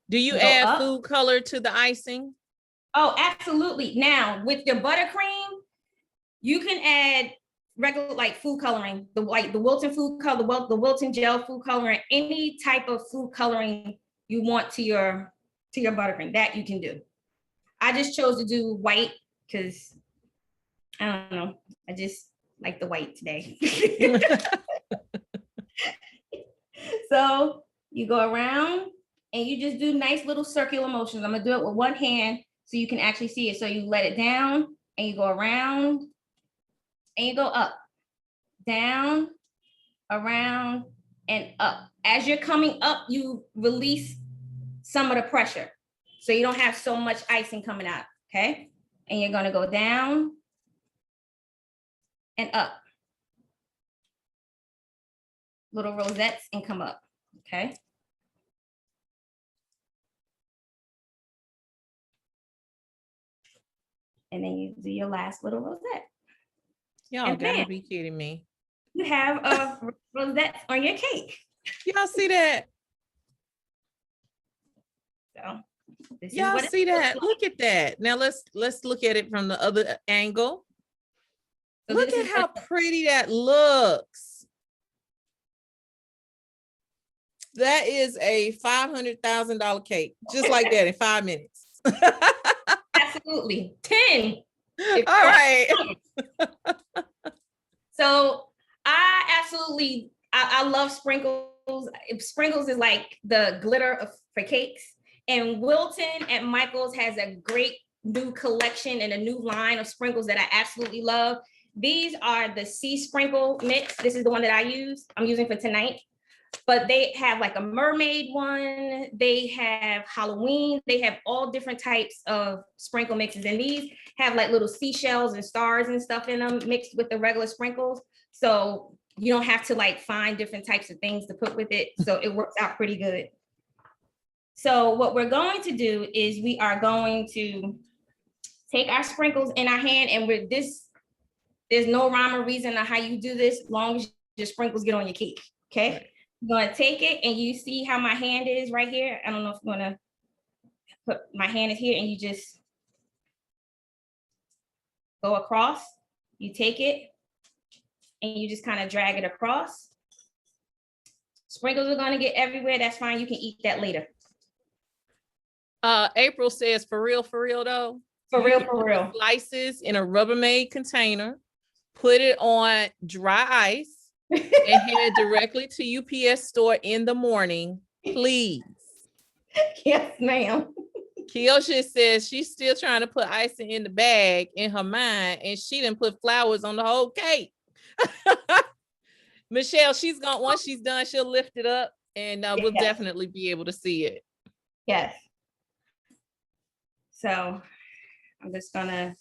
Do you add food color to the icing? Oh, absolutely. Now with your buttercream, you can add regular like food coloring, the Wilton food color, the Wilton gel food coloring, any type of food coloring you want to your buttercream, that you can do. I just chose to do white because I don't know. I just like the white today. So you go around and you just do nice little circular motions. I'm gonna do it with one hand so you can actually see it. So you let it down and you go around and you go up, down, around, and up. As you're coming up, you release some of the pressure, so you don't have so much icing coming out, okay? And you're gonna go down and up. Little rosettes and come up, okay? And then you do your last little rosette. Y'all gotta be kidding me. You have a rosette on your cake. Y'all see that? So y'all see that? Look at that. Now let's look at it from the other angle. So look at how pretty that looks. That is a $500,000 cake, just like that in 5 minutes. Absolutely. 10. All right. So I love sprinkles. Sprinkles is like the glitter for cakes. And Wilton at Michael's has a great new collection and a new line of sprinkles that I absolutely love. These are the sea sprinkle mix. This is the one that I'm using for tonight. But they have like a mermaid one. They have Halloween. They have all different types of sprinkle mixes. And these have like little seashells and stars and stuff in them mixed with the regular sprinkles. So you don't have to like find different types of things to put with it. So it works out pretty good. So what we're going to do is we are going to take our sprinkles in our hand, and there's no rhyme or reason on how you do this, as long as your sprinkles get on your cake, okay? Right. You're gonna take it, and you see how my hand is right here? I don't know if I'm gonna put my hand is here, and you just go across. You take it, and you just kind of drag it across. Sprinkles are gonna get everywhere, that's fine, you can eat that later. April says, for real though. For real. Slices in a Rubbermaid container, put it on dry ice, and head directly to UPS store in the morning, please. Yes, ma'am. Kiosha says she's still trying to put icing in the bag in her mind, and she didn't put flowers on the whole cake. Michelle, once she's done, she'll lift it up, and we'll definitely be able to see it. Yes. So I'm just gonna.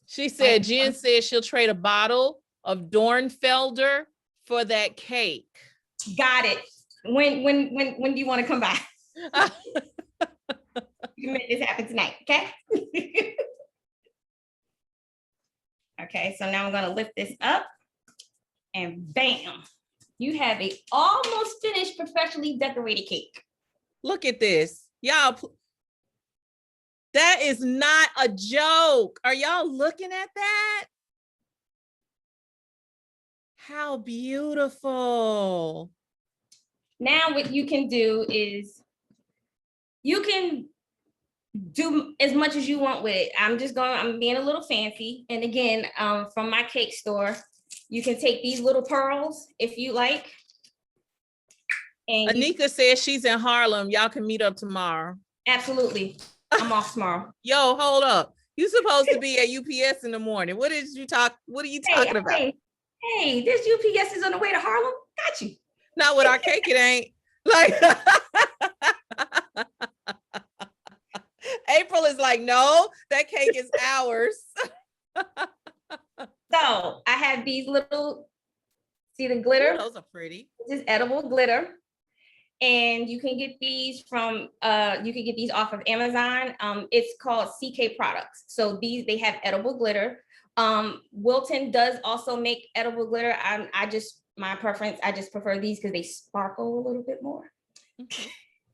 She said, Jen said she'll trade a bottle of Dornfelder for that cake. Got it. When do you want to come by? You can make this happen tonight, okay? Okay, so now I'm gonna lift this up, and bam, you have a almost finished, professionally decorated cake. Look at this, y'all. That is not a joke. Are y'all looking at that? How beautiful. Now what you can do is you can do as much as you want with it. I'm being a little fancy. And again, from my cake store, you can take these little pearls if you like. And Anika says she's in Harlem. Y'all can meet up tomorrow. Absolutely. I'm off tomorrow. Yo, hold up. You supposed to be at UPS in the morning. What are you talking about? Hey, this UPS is on the way to Harlem. Got you. Not with our cake, it ain't. Like April is like, no, that cake is ours. So I have these little, see the glitter? Ooh, those are pretty. This is edible glitter. And you can get these from, off of Amazon. It's called CK Products. So they have edible glitter. Wilton does also make edible glitter. My preference, I just prefer these because they sparkle a little bit more.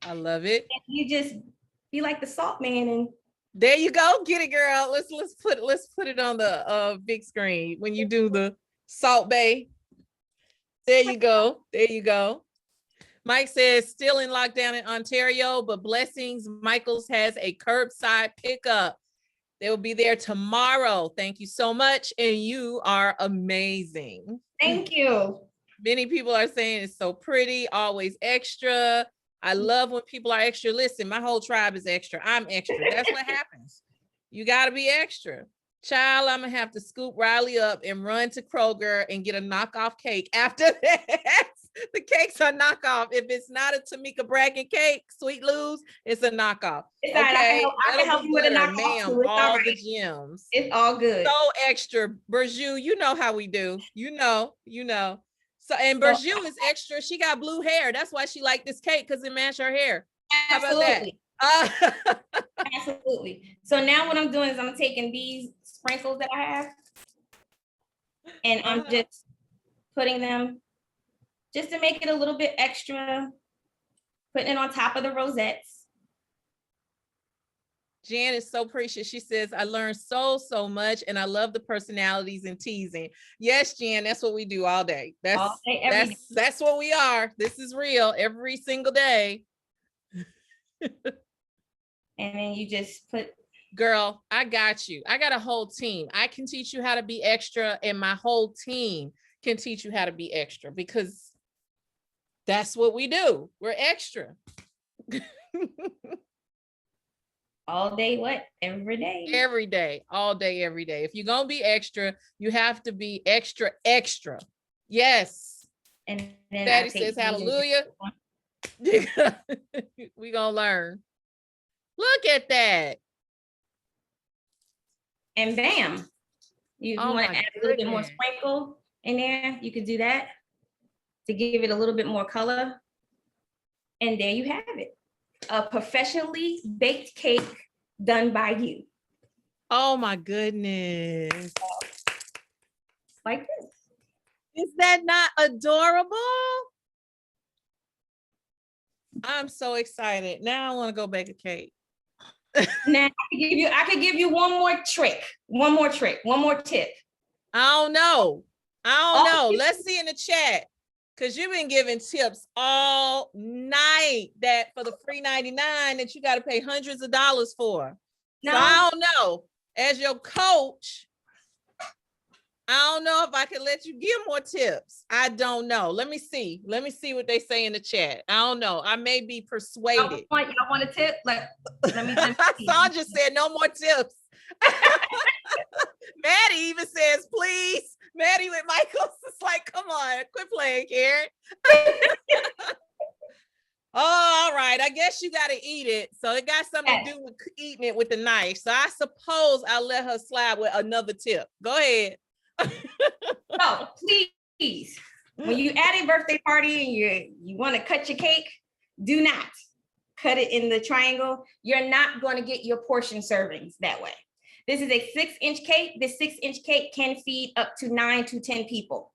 I love it. And you just be like the salt man, and there you go. Get it, girl. Let's put it on the big screen when you do the Salt Bay. There you go. There you go. Mike says still in lockdown in Ontario, but blessings. Michael's has a curbside pickup. They will be there tomorrow. Thank you so much. And you are amazing. Thank you. Many people are saying it's so pretty, always extra. I love when people are extra. Listen, my whole tribe is extra. I'm extra. That's what happens. You got to be extra. Child, I'm going to have to scoop Riley up and run to Kroger and get a knockoff cake. After that, the cakes are knockoff. If it's not a Tamika Bracken cake, Sweet Lou's, it's a knockoff. It's okay. I can help you with a knockoff. Ma'am, all the gems. It's all good. So extra. Burju, you know how we do. You know. So, and Burju is extra. She got blue hair. That's why she liked this cake, because it matched her hair. Absolutely. How about that? Absolutely. So now what I'm doing is I'm taking these sprinkles that I have, and I'm just putting them just to make it a little bit extra, putting it on top of the rosettes. Jan is so precious. She says, I learned so much, and I love the personalities and teasing. Yes, Jan, that's what we do all day. That's what we are. This is real every single day. And then you just put. Girl, I got you. I got a whole team. I can teach you how to be extra, and my whole team can teach you how to be extra, because that's what we do. We're extra. All day, what? Every day. Every day, all day, every day. If you're going to be extra, you have to be extra, extra. Yes. And then Daddy says, hallelujah. We're going to learn. Look at that. And bam. You want to add a little bit more sprinkle in there, you could do that to give it a little bit more color. And there you have it. A professionally baked cake done by you. Oh my goodness. Like this. Is that not adorable? I'm so excited. Now I want to go bake a cake. Now I could give you one more tip. I don't know. Let's see in the chat. Because you've been giving tips all night that for the free 99 that you got to pay hundreds of dollars for. No. So I don't know. As your coach, I don't know if I can let you give more tips. I don't know. Let me see what they say in the chat. I don't know. I may be persuaded. Y'all want a tip? Let me see. Sandra said no more tips. Maddie even says, please. Maddie with Michael's is like, come on, quit playing, Karen. Oh, all right. I guess you got to eat it. So it got something to do with eating it with the knife. So I suppose I'll let her slide with another tip. Go ahead. So please, when you add a birthday party and you want to cut your cake, do not cut it in the triangle. You're not going to get your portion servings that way. This is a 6-inch cake. This 6-inch cake can feed up to 9 to 10 people.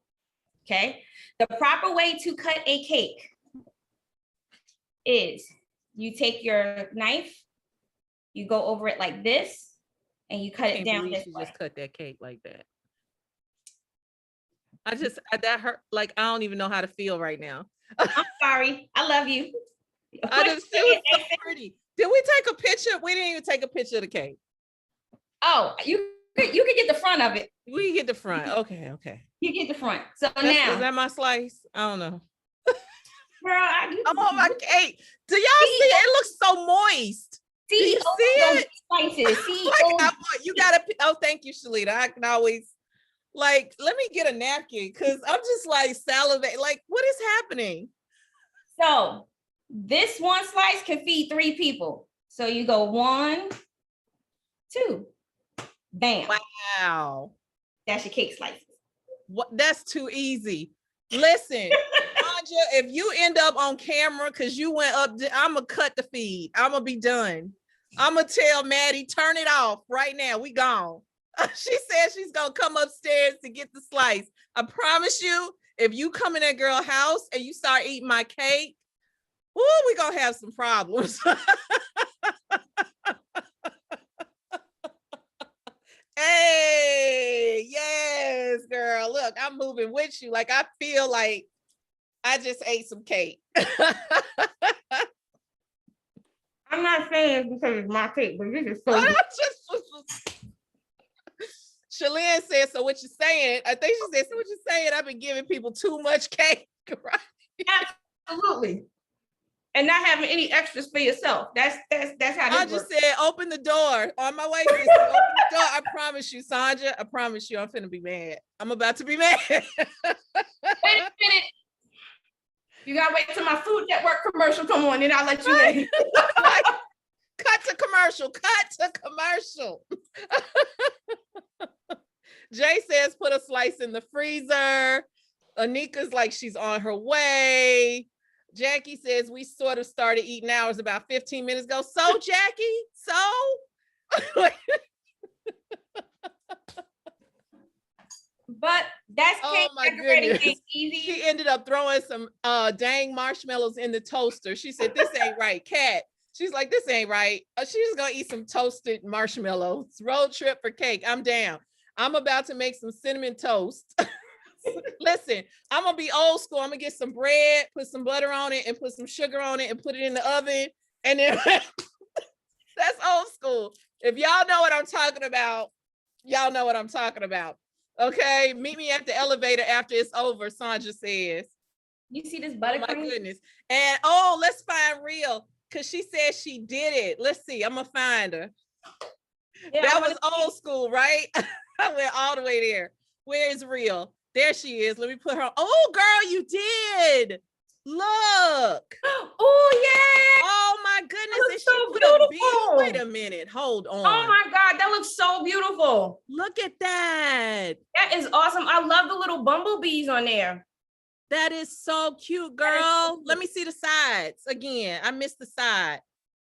Okay. The proper way to cut a cake is you take your knife, you go over it like this, and you cut it down this way. Just cut that cake like that. That hurt. Like, I don't even know how to feel right now. I'm sorry. I love you. I just, she was so pretty. Did we take a picture? We didn't even take a picture of the cake. Oh, you can get the front of it. We get the front. Okay. You get the front. So Is now, that my slice? I don't know. girl, Oh, my cake. Do y'all see it? It looks so moist. Do you see it? Slices. You gotta. Oh, thank you, Shalita. I can always, like, let me get a napkin because I'm just like salivating. Like, what is happening? So this one slice can feed 3 people. So you go 1, 2, bam. Wow. That's your cake slices. What? That's too easy. Listen, Anja, if you end up on camera because you went up, I'm gonna cut the feed. I'm gonna be done. I'm gonna tell Maddie, turn it off right now. We gone. She said she's gonna come upstairs to get the slice. I promise you, if you come in that girl's house and you start eating my cake, woo, we gonna have some problems. Hey, yes, girl. Look, I'm moving with you. Like, I feel like I just ate some cake. I'm not saying it's because it's my cake, but this is so good. Shalyn said, so what you saying? I think she said, so what you saying? I've been giving people too much cake, right? Absolutely. And not having any extras for yourself. That's how this I just said, open the door. On my way, open the door. I promise you, Sandra. I promise you, I'm finna be mad. I'm about to be mad. Wait a minute. You gotta wait till my Food Network commercial come on, and I'll let you in. Cut to commercial. Cut to commercial. Jay says, put a slice in the freezer. Anika's like, she's on her way. Jackie says, we sort of started eating ours about 15 minutes ago. So, Jackie, so? But that's cake decorating ain't easy. She ended up throwing some dang marshmallows in the toaster. She said, this ain't right, Kat. She's like, this ain't right. She's gonna eat some toasted marshmallows. Road trip for cake. I'm down. I'm about to make some cinnamon toast. Listen, I'm gonna be old school. I'm gonna get some bread, put some butter on it, and put some sugar on it, and put it in the oven. And then that's old school. If y'all know what I'm talking about, y'all know what I'm talking about. Okay, meet me at the elevator after it's over, Sandra says. You see this buttercream? Oh my goodness. And let's find Real, because she said she did it. Let's see, I'm gonna find her. Yeah, that was old school, right? I went all the way there. Where is Real? There she is. Let me put her on. Oh, girl, you did. Look. Oh, yeah. Oh, my goodness. And so beautiful. Wait a minute. Hold on. Oh, my God. That looks so beautiful. Look at that. That is awesome. I love the little bumblebees on there. That is so cute, girl. Let me see the sides again. I missed the side.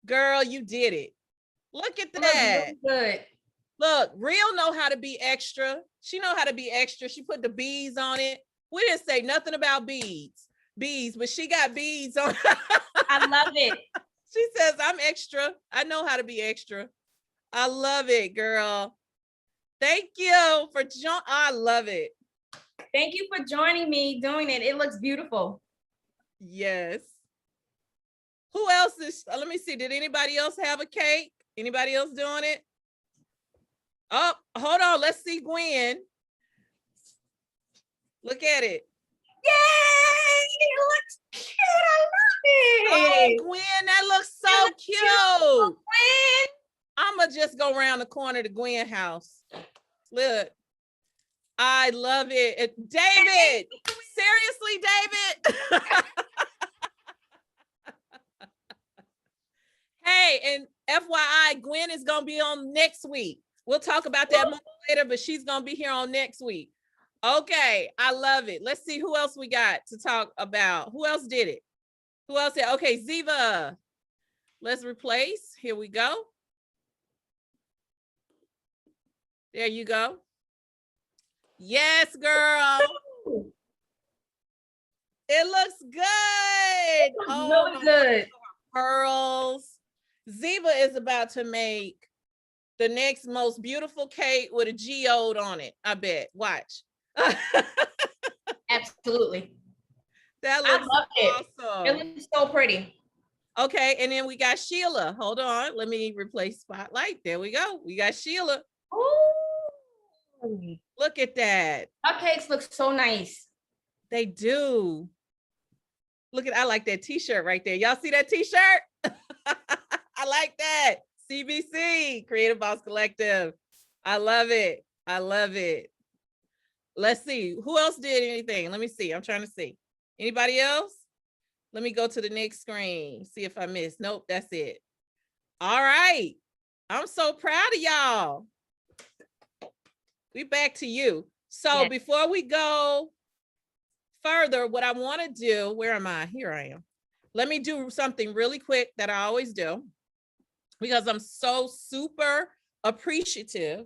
Girl, you did it. Look at that. Really good. Look, Real know how to be extra. She know how to be extra. She put the beads on it. We didn't say nothing about beads, but she got beads on. I love it. She says, I'm extra. I know how to be extra. I love it, girl. Thank you for joining. I love it. Thank you for joining me doing it. It looks beautiful. Yes. Who else is, let me see. Did anybody else have a cake? Anybody else doing it? Oh, hold on. Let's see Gwen. Look at it. Yay! It looks cute. I love it. Oh, Gwen, that looks so cute. Gwen. I'm going to just go around the corner to Gwen's house. Look. I love it. David. Seriously, David? Hey, and FYI, Gwen is going to be on next week. We'll talk about that more later, but she's going to be here on next week. Okay, I love it. Let's see who else we got to talk about. Who else did it? Who else did? Okay, Ziva. Let's replace. Here we go. There you go. Yes, girl. It looks good. Oh, really good. Pearls. Ziva is about to make the next most beautiful cake with a geode on it. I bet. Watch. Absolutely. That I looks love it. awesome. It looks so pretty. Okay, and then we got Sheila. Hold on, let me replace spotlight. There we go. We got Sheila. Ooh. Look at that. Cupcakes look so nice. They do. Look at, I like that t-shirt right there. Y'all see that t-shirt? I like that. CBC, Creative Boss Collective. I love it. I love it. Let's see. Who else did anything? Let me see. I'm trying to see. Anybody else? Let me go to the next screen. See if I missed. Nope, that's it. All right. I'm so proud of y'all. We back to you. So before we go further, what I want to do, where am I? Here I am. Let me do something really quick that I always do, because I'm so super appreciative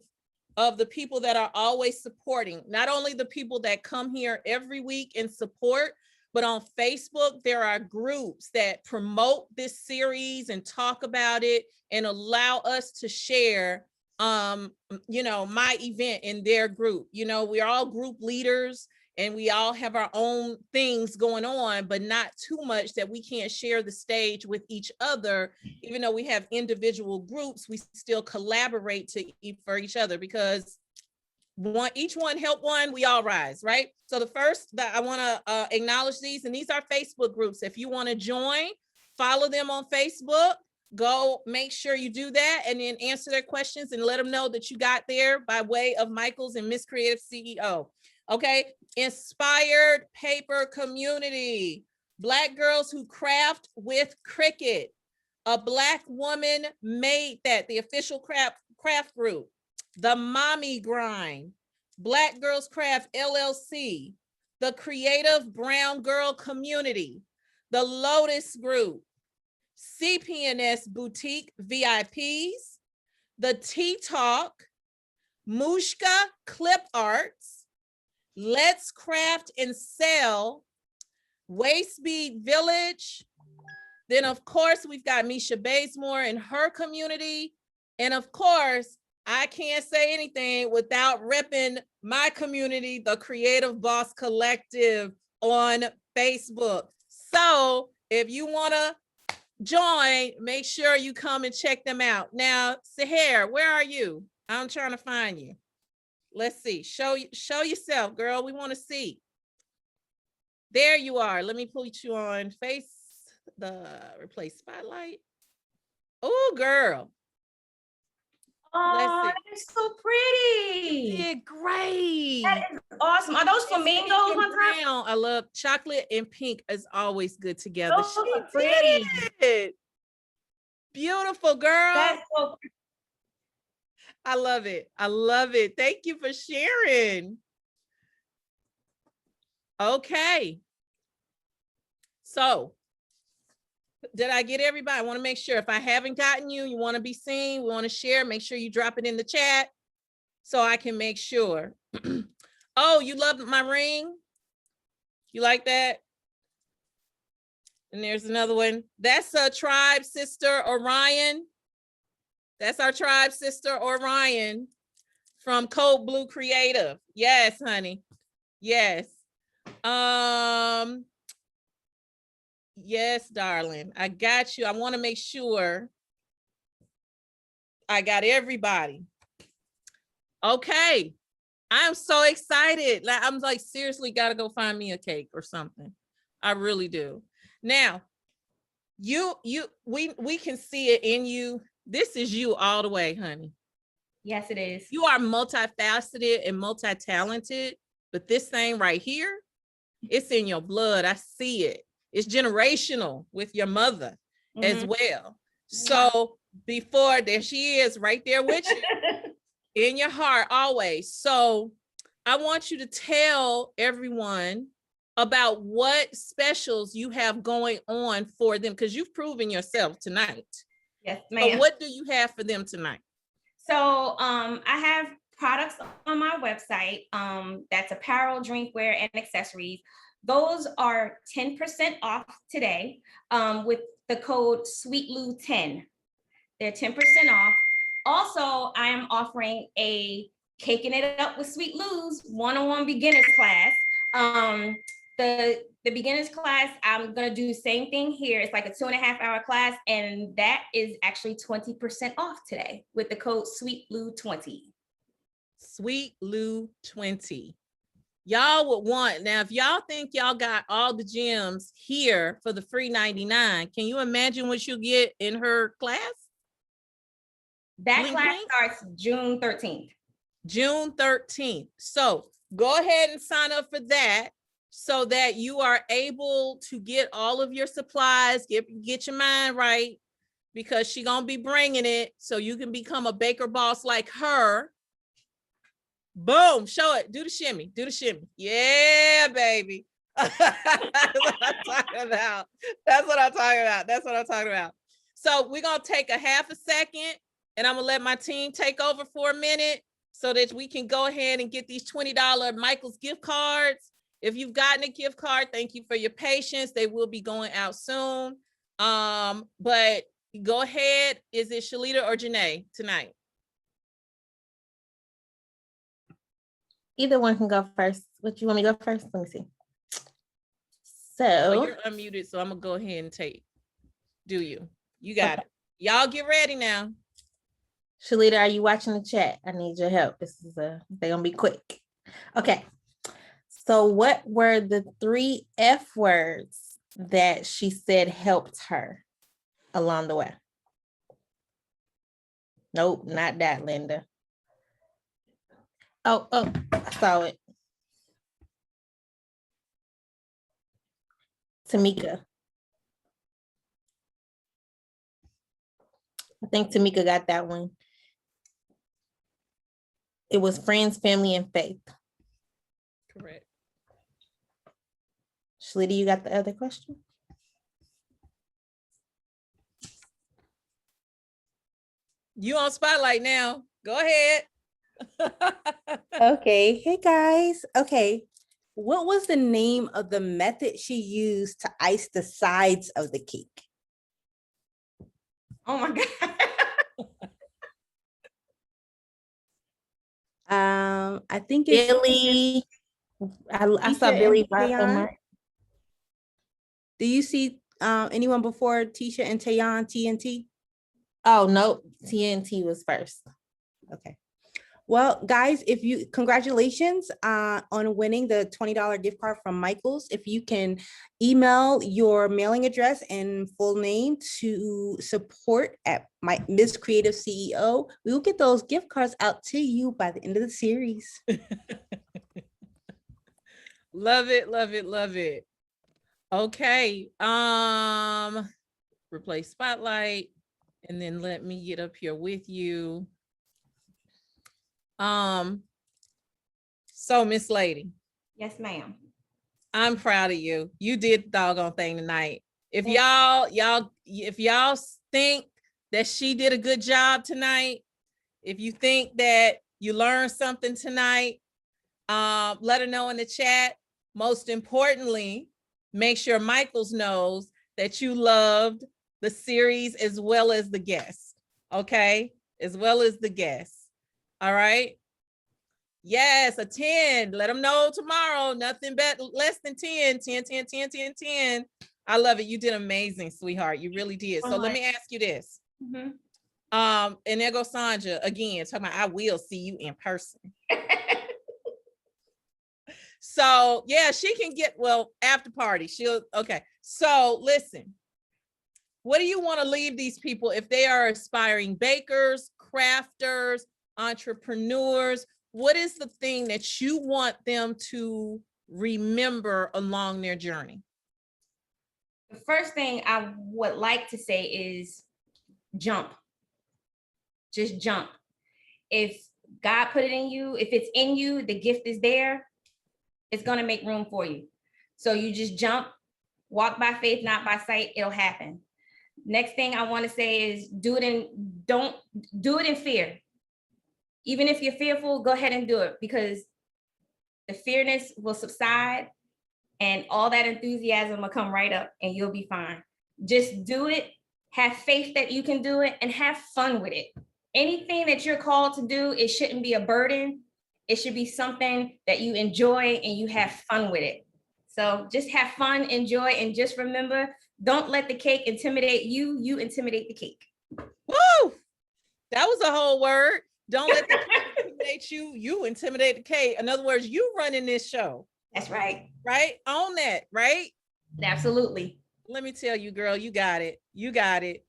of the people that are always supporting, not only the people that come here every week and support, but on Facebook, there are groups that promote this series and talk about it and allow us to share, you know, my event in their group. You know, we're all group leaders and we all have our own things going on, but not too much that we can't share the stage with each other. Even though we have individual groups, we still collaborate for each other, because each one help one, we all rise, right? So the first that I want to acknowledge these, and these are Facebook groups. If you want to join, follow them on Facebook. Go make sure you do that, and then answer their questions and let them know that you got there by way of Michael's and Miss Creative CEO. Okay, Inspired Paper Community, Black Girls Who Craft with Cricut. A Black woman made that, the official craft group. The Mommy Grind, Black Girls Craft LLC, the Creative Brown Girl Community, the Lotus Group, CPNS Boutique VIPs, the Tea Talk, Mushka Clip Arts, Let's Craft and Sell, Waste Bead Village. Then of course, we've got Misha Bazemore and her community. And of course, I can't say anything without repping my community, the Creative Boss Collective on Facebook. So if you want to join, make sure you come and check them out. Now, Seher, where are you? I'm trying to find you. Let's see. Show yourself, girl. We want to see. There you are. Let me put you on replace spotlight. Oh, girl. Oh, that's so pretty. You did great. That is awesome. Are those flamingos on top? I love chocolate and pink is always good together. Those She are pretty. did it. Beautiful, girl. That's so pretty. I love it. I love it. Thank you for sharing. Okay. So, did I get everybody? I want to make sure if I haven't gotten you, you want to be seen, we want to share, make sure you drop it in the chat so I can make sure. Oh, you love my ring? You like that? And there's another one. That's a tribe sister Orion. That's our tribe sister Orion from Code Blue Creative. Yes, honey. Yes. Yes, darling. I got you. I want to make sure I got everybody. Okay. I'm so excited. I'm like, seriously, got to go find me a cake or something. I really do. Now, we can see it in you. This is you all the way, honey. Yes, it is. You are multifaceted and multi-talented, but this thing right here, it's in your blood. I see it. It's generational with your mother as well. So before, there she is right there with you in your heart always. So I want you to tell everyone about what specials you have going on for them, because you've proven yourself tonight. Yes, ma'am. So what do you have for them tonight? So I have products on my website. That's apparel, drinkware, and accessories. Those are 10% off today with the code SweetLou10. They're 10% off. Also, I am offering a Caking It Up with Sweet Lou's one-on-one beginners class. the beginners class, I'm gonna do the same thing here. It's like a 2.5-hour class, and that is actually 20% off today with the code SweetLou20. SweetLou20. Y'all would want, now if y'all think y'all got all the gems here for the free 99, can you imagine what you'll get in her class? That Bling, class bling. starts June 13th. June 13th. So go ahead and sign up for that so that you are able to get all of your supplies, get your mind right, because she's gonna be bringing it so you can become a baker boss like her. Boom, show it, do the shimmy, yeah, baby. That's what I'm talking about. So we're gonna take a half a second and I'm gonna let my team take over for a minute so that we can go ahead and get these $20 Michael's gift cards. If you've gotten a gift card, thank you for your patience. They will be going out soon. But go ahead. Is it Shalita or Janae tonight? Either one can go first. What you want me to go first? Let me see. Oh, So you're unmuted, so I'm gonna go ahead and take. Do you? You got it. Y'all get ready now. Shalita, are you watching the chat? I need your help. They're gonna be quick. Okay. So what were the 3 F words that she said helped her along the way? Nope, not that, Linda. Oh, I saw it. Tamika. I think Tamika got that one. It was friends, family, and faith. Correct. Shalita, you got the other question? You on spotlight now. Go ahead. Okay. Hey guys. Okay. What was the name of the method she used to ice the sides of the cake? Oh my God. I think it's Billy. I saw Tisha Billy and Rock on Tayon. my. Do you see anyone before Tisha and Tayon TNT? Oh, no, TNT was first. Okay. Well, guys, congratulations on winning the $20 gift card from Michael's. If you can email your mailing address and full name to support at my Miss Creative CEO, we will get those gift cards out to you by the end of the series. Love it, love it, love it. Okay. Replace spotlight. And then let me get up here with you. So Miss Lady. Yes, ma'am. I'm proud of you. You did the doggone thing tonight. If y'all think that she did a good job tonight, if you think that you learned something tonight, let her know in the chat. Most importantly, make sure Michaels knows that you loved the series as well as the guest. Okay, as well as the guest. All right. Yes, a 10. Let them know tomorrow. Nothing but less than 10. 10, 10, 10, 10, 10. I love it. You did amazing, sweetheart. You really did. So let me ask you this. Mm-hmm. And there goes Sandra again, talking about I will see you in person. So yeah, she can get, well, after party. Okay. So listen, what do you want to leave these people if they are aspiring bakers, crafters, entrepreneurs? What is the thing that you want them to remember along their journey? The first thing I would like to say is jump. Just jump. If God put it in you, if it's in you, the gift is there, it's going to make room for you. So you just jump, walk by faith, not by sight. It'll happen. Next thing I want to say is don't do it in fear. Even if you're fearful, go ahead and do it, because the fearness will subside and all that enthusiasm will come right up and you'll be fine. Just do it. Have faith that you can do it and have fun with it. Anything that you're called to do, it shouldn't be a burden. It should be something that you enjoy and you have fun with it. So just have fun, enjoy, and just remember, don't let the cake intimidate you. You intimidate the cake. Woo! That was a whole word. Don't let the cake intimidate you. You intimidate the cake. In other words, you running this show. That's right. Right? Own that, right? Absolutely. Let me tell you, girl, you got it. You got it.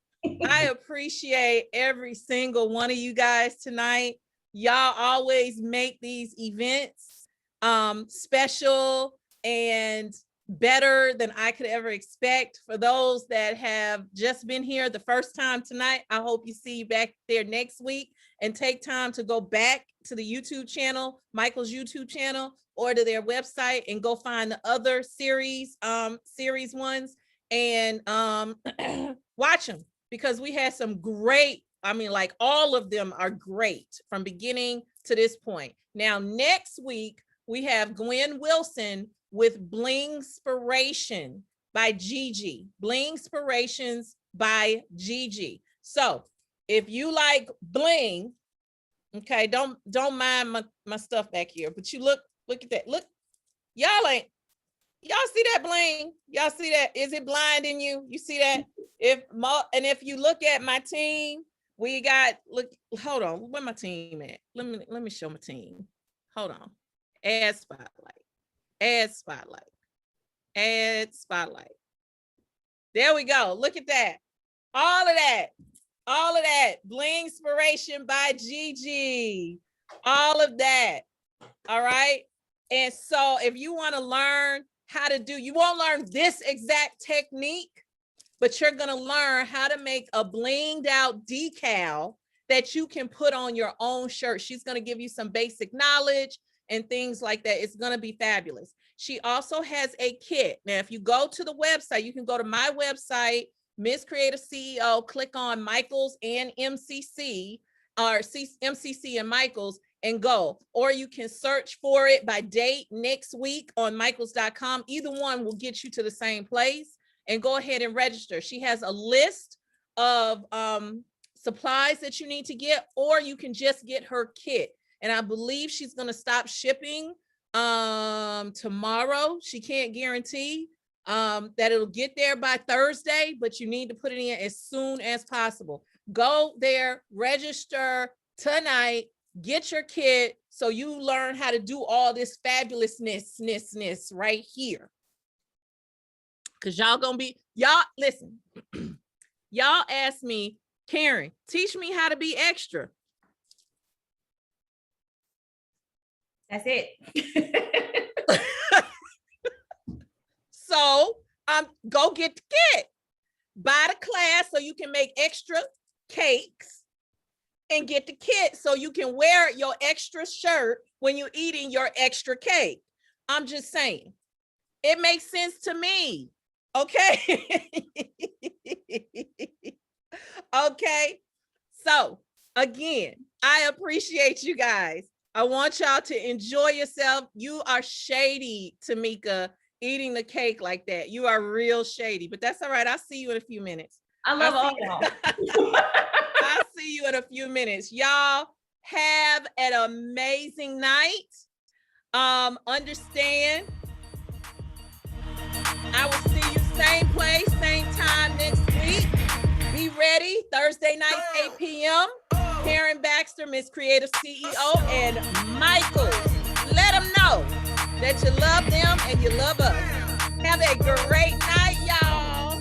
I appreciate every single one of you guys tonight. Y'all always make these events special and better than I could ever expect. For those that have just been here the first time tonight, I hope you see you back there next week and take time to go back to the YouTube channel, Michael's YouTube channel, or to their website and go find the other series ones and watch them, because we had some great, I mean, like all of them are great from beginning to this point. Now, next week, we have Gwen Wilson with Blingspiration by Gigi. Blingspirations by Gigi. So if you like bling, okay, don't mind my stuff back here, but you look at that. Look, y'all see that bling? Y'all see that? Is it blinding you? You see that? If you look at my team, we got, look, hold on, where my team at? Let me show my team. Hold on. Add spotlight. Add spotlight. Add spotlight. There we go. Look at that. All of that. Blingspiration by Gigi. All of that. All right. And so if you want to learn how to do, you won't learn this exact technique, but you're going to learn how to make a blinged out decal that you can put on your own shirt. She's going to give you some basic knowledge and things like that. It's going to be fabulous. She also has a kit. Now, if you go to the website, you can go to my website, Miss Creative CEO, click on Michaels and MCC, or MCC and Michaels, and go. Or you can search for it by date next week on michaels.com. Either one will get you to the same place, and go ahead and register. She has a list of supplies that you need to get, or you can just get her kit. And I believe she's going to stop shipping tomorrow. She can't guarantee that it'll get there by Thursday, but you need to put it in as soon as possible. Go there, register tonight, get your kit so you learn how to do all this fabulousness right here. Because y'all gonna be, y'all, listen, y'all asked me, Karen, teach me how to be extra. That's it. So go get the kit, buy the class so you can make extra cakes, and get the kit so you can wear your extra shirt when you're eating your extra cake. I'm just saying, it makes sense to me. Okay. Okay. So again, I appreciate you guys. I want y'all to enjoy yourself. You are shady, Tamika, eating the cake like that. You are real shady, but that's all right. I'll see you in a few minutes. I love all y'all. I'll see you in a few minutes. Y'all have an amazing night. Understand, I will see you same place, same time next week. Be ready. Thursday nights, 8 p.m. Karen Baxter, Miss Creative CEO, and Michael. Let them know that you love them and you love us. Have a great night, y'all.